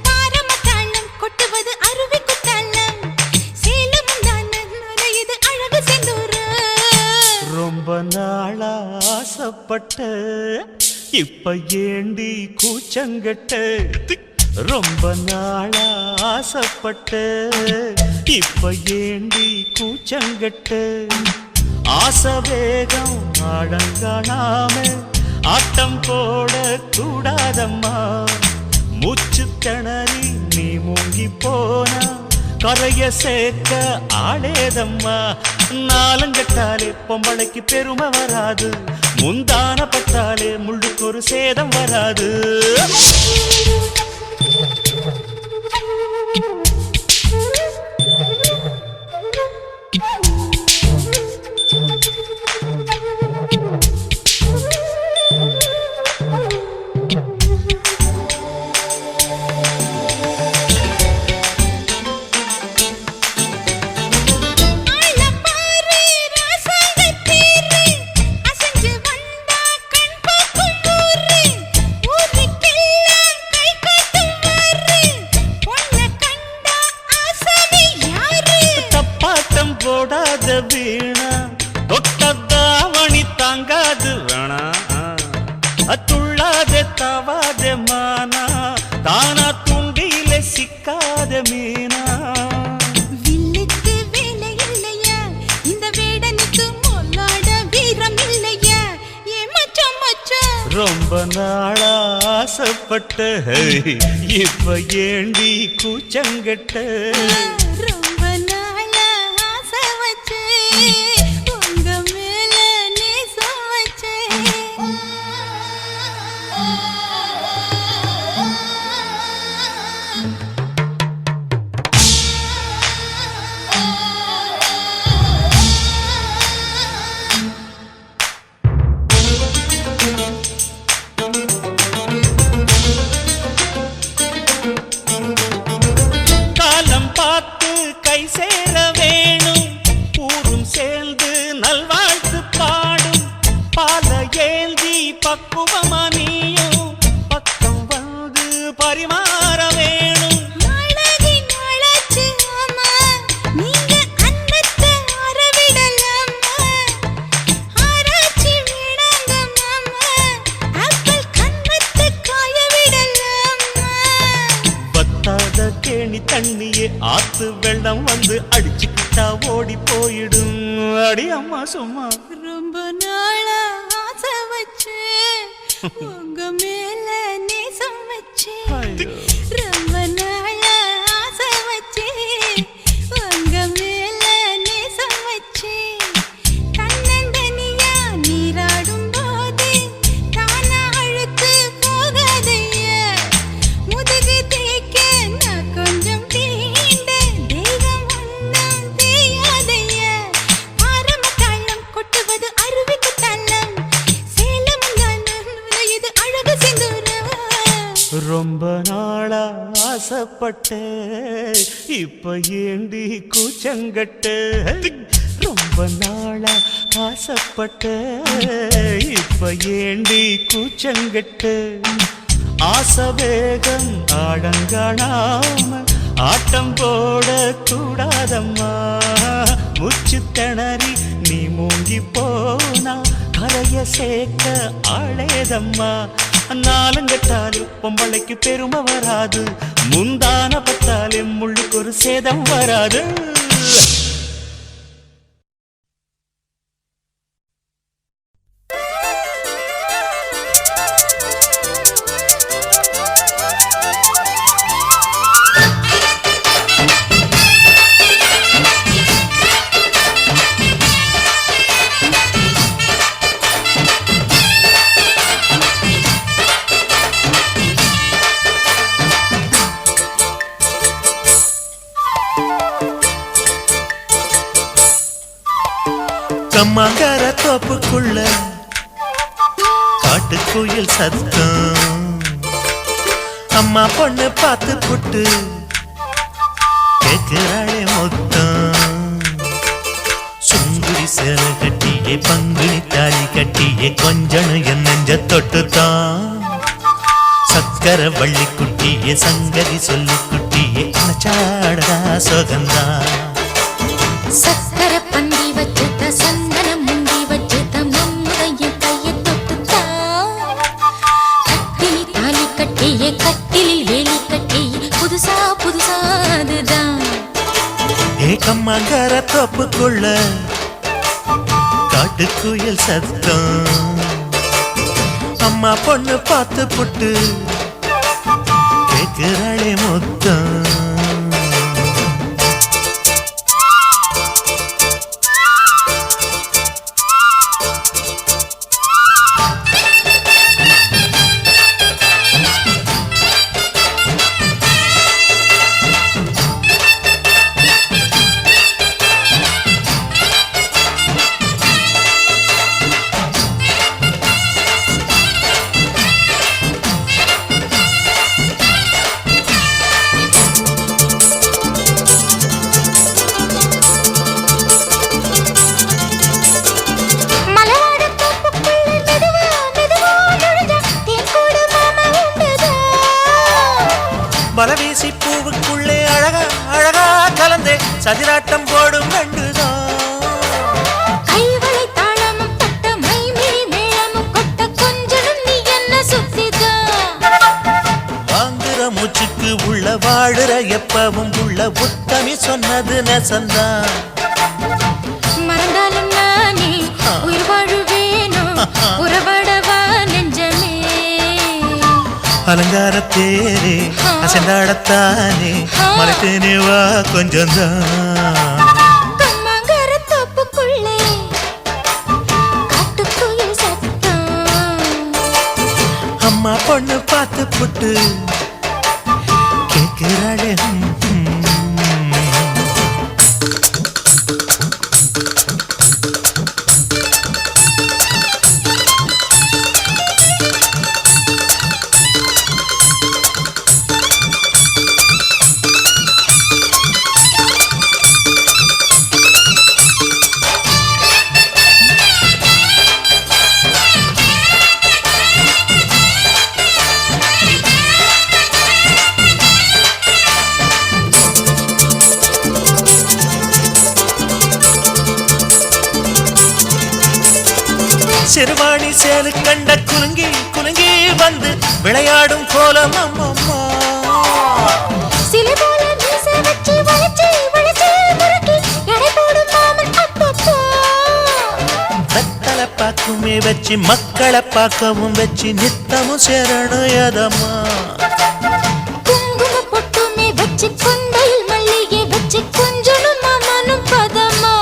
பாரமத்தாளம் கொட்டுவது அருவி குத்தாளம் சேலமும் தான நுரையுது அழகு செந்தூர ரொம்ப நாளா ஆசைப்பட்ட இப்ப ஏண்டி கூச்சங்கட்ட ரொம்ப நாளா ஆசைப்பட்ட இப்ப ஏண்டி கூச்சங்கட்ட ஆசை வேகம் அடங்கானாம ஆட்டம் போட கூடாதம்மா மூச்சு திணறி நீ மூங்கி போனா கரைய சேர்க்க ஆளேதம்மா நாலங்கட்டாலே பொம்பளைக்கு பெருமை வராது முந்தான பட்டாலே முள்ளுக்கு ஒரு சேதம் வராது தாங்காது வேணா துள்ளாதே தவாதே மானா தானா துண்டியில சிக்காத மீனா வில்லுக்கு வேலை இல்லையா இந்த வேடனுக்கு மொல்லாட வீரம் இல்லையா ஏ மச்சான் மச்சான் ரொம்ப நாளா ஆசைப்பட்ட இப்ப ஏண்டி கூச்சங்கட்ட ரொம்ப நாளா ஆசை வச்சே உங்க மேல நேசம் வச்சே காலம் பார்த்து கை சேர வேணும் ஊரும் சேர்ந்து நல்வாழ்த்து பாடும் பால ஏந்தி பக்குவமா நீயும் பக்கம் வந்து பரிமாற வேணும் அழகின் அழகு அம்மா நீங்க அன்னத்தை அறவிடலாமா ஆராய்ச்சி விடாங்க மாமா ஆப்பிள் கண்ணத்தை காய விடலாமா பத்தாத கேணி தண்ணியே ஆத்து வெள்ளம் வந்து அடிச்சுக்கிட்டா ஓடி போயிடும் அடி அம்மா சும்மா ரொம்ப நாளா ஆசை வச்சே உங்க மேல நேசம் வச்சே ரொம்ப நாளா ஆசை வச்சே உங்க மேல நேசம் வச்சே தன்னந்தனியா நீராடும் போது தானா அழுத்து போகாதையா முதுகு தேய்க்க நான் கொஞ்சம் தீண்ட தெய்வம் ஒன்றும் தெரியாதையா ஆரம்ப தாளம் கொட்டுவது அருவிக்கு தன்னம் சேலம் இது அழகு சிந்துரம் ரொம்ப நாளா ஆசைப்பட்ட இப்ப ஏண்டி கூச்சங்கட்ட ரொம்ப நாளா ஆசைப்பட்ட இப்ப ஏண்டி கூச்சங்கட்ட ஆசை வேகம் ஆடங்காணாம ஆட்டம் போட கூடாதம்மா முச்சு திணறி நீ மூங்கி போனா கரைய சேர்க்க ஆளேதம்மா நாலங்கட்டாலே பொம்பளைக்கு பெருமை வராது முந்தான பத்தாலே முள்ளுக்கு ஒரு சேதம் வராது கம்மாங்கர தோப்புக்குள்ள காட்டுக்குயில் சத்தம் அம்மா பொண்ணு பார்த்து புட்டு கேட்கிறாளே மொத்தம் சுங்குடி சேலை கட்டியே பங்குனி தாலி கட்டியே கொஞ்சனு என் நெஞ்ச தொட்டுத்தான் சக்கர வள்ளி குட்டியே சங்கதி சொல்லி குட்டியே அனச்சாடா சொகந்தா சக்கர பந்தி வச்சுட்ட சந்தனம் முந்தி வச்சுட்ட மம்முடைய கையை தொட்டுத்தா கட்டிலி தாலி கட்டியே கட்டிலில் வேலி கட்டியே புதுசா புதுசா அதுதான் ஏக்கம்மாங்கர தோப்புக்குள்ள காட்டுக்குயில் சத்தம் அம்மா பொண்ணு பார்த்து புட்டு கேட்கிறாளே மொத்தம் பலவீசி பூவுக்குள்ளே அழகா அழகா கலந்தே சதிராட்டம் போடும் கண்டுதான் கைவளை தாளமும் தட்ட மைமே எப்பவும் உள்ள உத்தமி சொன்னது நெசந்தான். மறந்தாலும் நானே உயிர் வாழுவேனோ உறவாடவா நெஞ்சமே. அலங்காரத்தேரே அசைந்தாடத்தானே மறைத்தேனே வா கொஞ்சம்தான். கம்மாங்கர தோப்புக்குள்ளே காட்டுக்குயில் சத்தம். அம்மா பொண்ணு பார்த்து புட்டு கேட்கிறாளே. சிறுவாணி சேரு கண்ட குலுங்கி குலுங்கி வந்து விளையாடும் கோலம் அம்மம்மா. சிலை போல மீச வச்சு வளைச்சு வளைச்சு முறுக்கி எடை போடும் மாமன் அப்பப்பா. வெத்தலை பாக்குமே வச்சு மக்களை பார்க்கவும் வச்சு நித்தமும் சேரணும் எதம்மா. குங்கும பொட்டுமே வச்சு கொண்டையில் மல்லிகை வச்சு கொஞ்சனும் மாமனும் பதமா.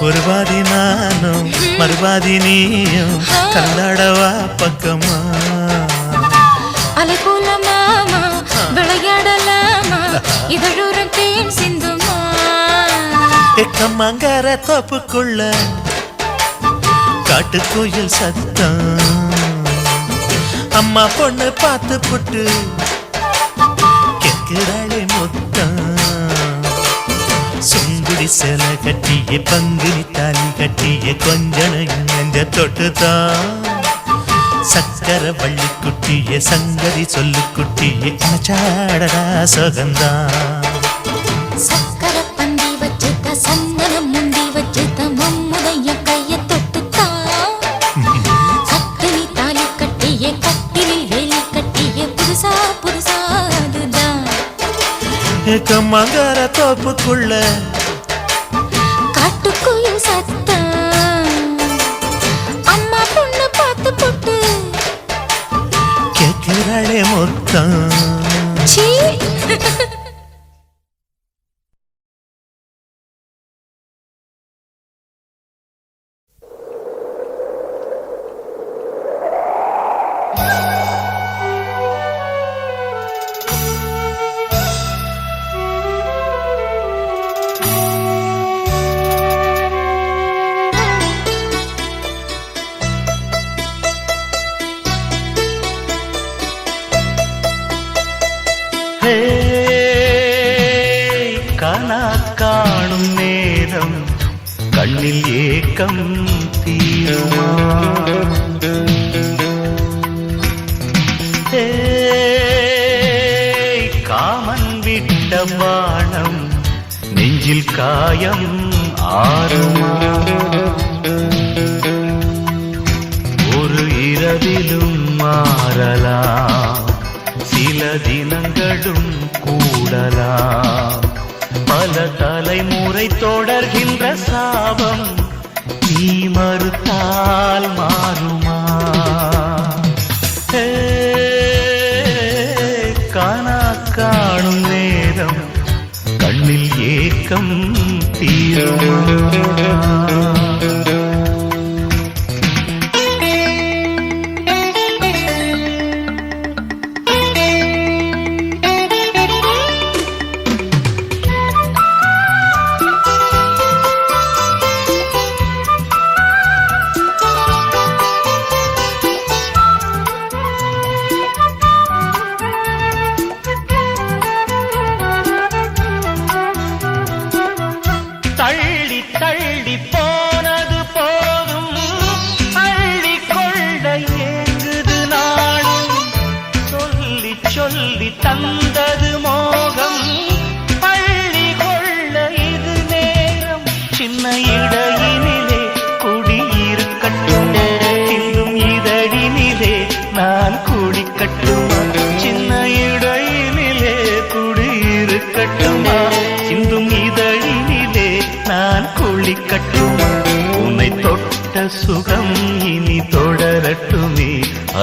ஒரு பாதி நானும் மறுபாதி நீயும் கல்லாடவா பக்கமா. அலை போல மாமா விளையாடலாமா இதழூரம் தேன் சிந்துமா. கம்மாங்கர தோப்புக்குள்ள காட்டுக்குயில் சத்தம். அம்மா பொண்ணு பார்த்து புட்டு கேட்கிறாளே முத்தம். சுங்குடி சேல கட்டிய பங்குனி தாலி கட்டிய கொஞ்சம் நெஞ்ச தொட்டுதான். சக்கர வள்ளி குட்டிய சங்கதி சொல்லு குட்டிய அச்சாடடா சுகந்தான். சக்கர பந்தி வச்சுட்ட சந்தனம் முந்தி வச்சுட்ட மம்முடைய கைய தொட்டுத்தான். கட்டினி தாலி கட்டிய கட்டிலில் வேலி கட்டிய புதுசா புதுசா அதுதான். கம்மாங்கர தோப்புக்குள்ள காட்டுக்குயில் சத்தம். அம்மா பொண்ணு பார்த்து போட்டு கேட்கிறாளே மொத்தம். சீ. கனா காணும் நேரம் கண்ணில் ஏக்கம் தீருமா. காமன் விட்ட பானம் நெஞ்சில் காயம் ஆறுமா. ஒரு இரவிலும் மாறலாம் சில தினங்களும் கூடலாம். பல தலைமுறை தொடர்கின்ற சாபம் நீ மறுத்தால் மாறுமா. காணா காணும் நேரம் கண்ணில் ஏக்கம் தீருமா. சுகம் இனி தொடரட்டுமே,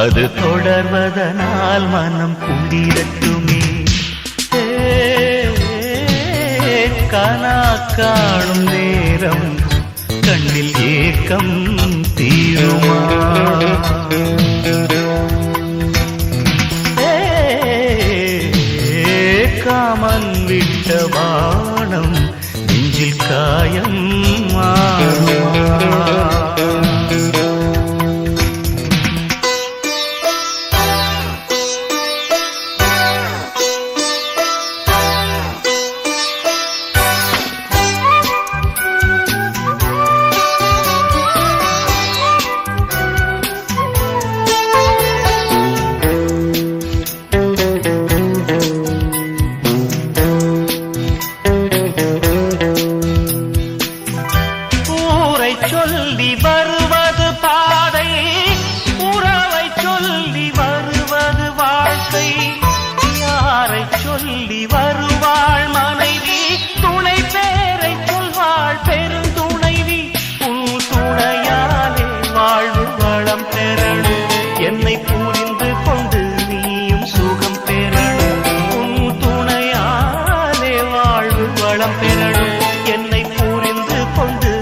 அது தொடர்வதனால் மனம் குளிரட்டுமே. கனா காணும் நேரம் கண்ணில் ஏக்கம் தீருமா? காமன் விட்ட வானம் நெஞ்சில் காயம் சொல்லி வருவது பாதை, உறவை சொல்லி வருவது வாழ்க்கை. யாரை சொல்லி வருவாள் மனைவி, துணை பேரை சொல்வாள் பெருந்துணைவி. உன் துணையாலே வாழ்வு வளம் பெறணும், என்னை புரிந்து கொண்டு நீயும் சுகம் பெறணும். உன் துணையாலே வாழ்வு வளம் பெறணும், என்னை புரிந்து கொண்டு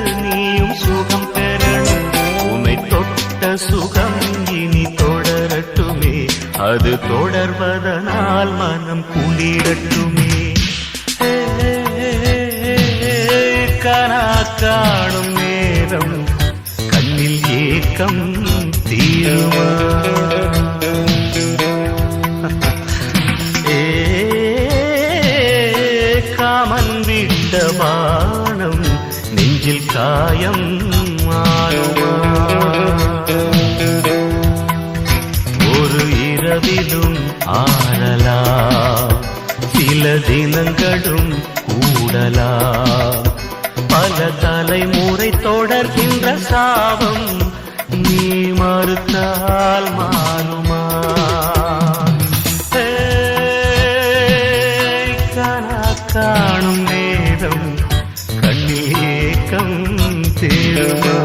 சுகம் பெறணும். உன்னை தொட்ட சுகம் இனி தொடரட்டுமே, அது தொடர்வதனால் மனம் குளிரட்டுமே. கனா காணும் நேரம் கண்ணில் ஏக்கம் தீருமா? காமன் விட்ட வானம் நெஞ்சில் காயம் மாறுமா? ஒரு இரவிலும் ஆறலாம், சில தினங்களும் கூடலாம். பல தலைமுறை தொடர்கின்ற சாபம் நீ மறுத்தால் மாறுமா? கனா காணும் நேரம் கண்ணில் ஏக்கம் தீருமா?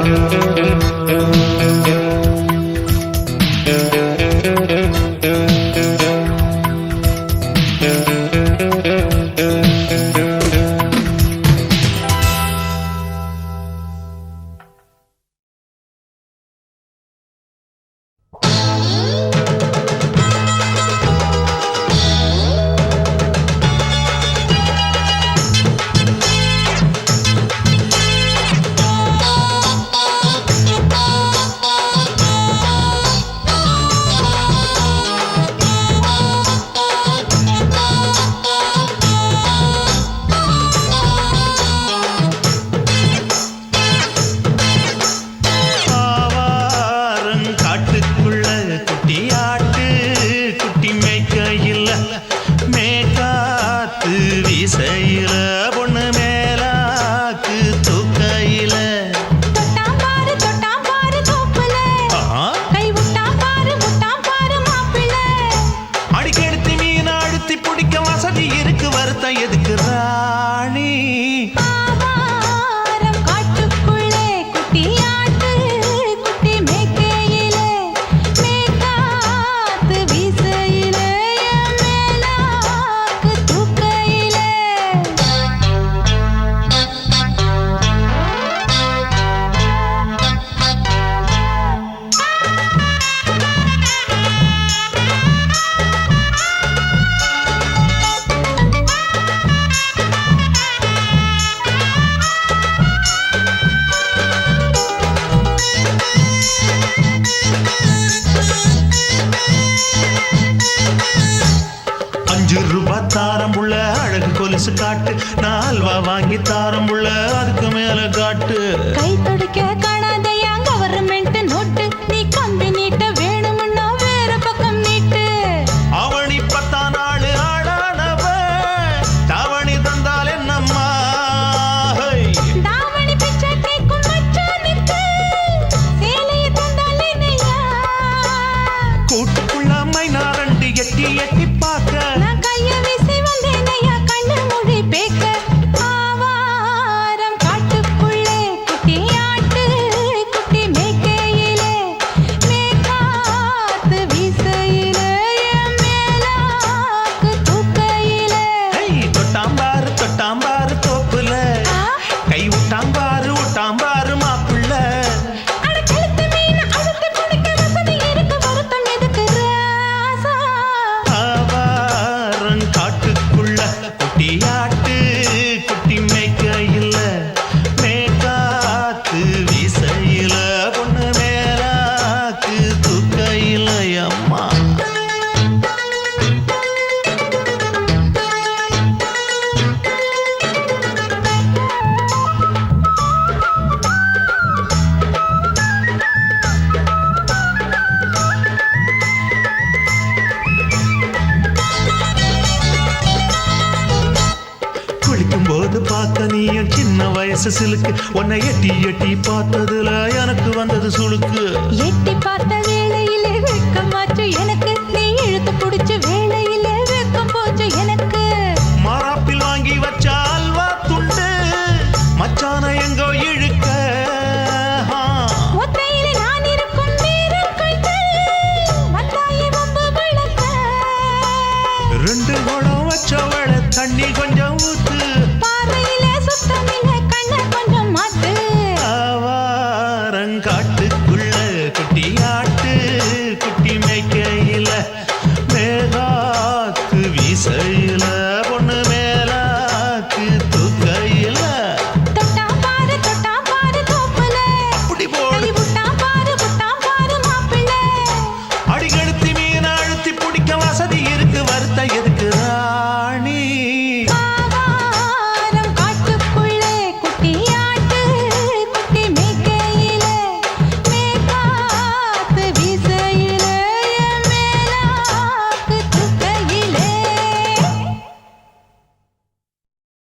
கொலுசு காட்டு, நால்வா வாங்கி தாரம் உள்ள அதுக்கு மேல காட்டு. கை துடிக்க காணாதையா கவர்மெண்ட் நோட்டு, நீ கம்பி நீட்ட வேணும்னா வேற பக்கம் நீட்டு. அவனி 10 நாள் ஆடானவ தாவணி தந்தால் என்னம்மா? தாவணி பிச்சை கேக்கும் மச்சானுக்கு சேலையை தந்தால் என்னையா? கூட்டுக்குள்ள மைனாரண்டி எட்டி எட்டி பார்க்க நான் கைய வீசி வந்தேனையா கண்ணு மொழி பேக்க. ஆவாரம் காட்டுக்குள்ளே குட்டி ஆட்டு குட்டி மேய்க்க மனசு சிலுக்கு உன்னை எட்டி எட்டி பார்த்ததுல எனக்கு வந்தது சுளுக்கு எட்டி பார்த்த வேளையிலே வெட்கமாற்று எனக்கு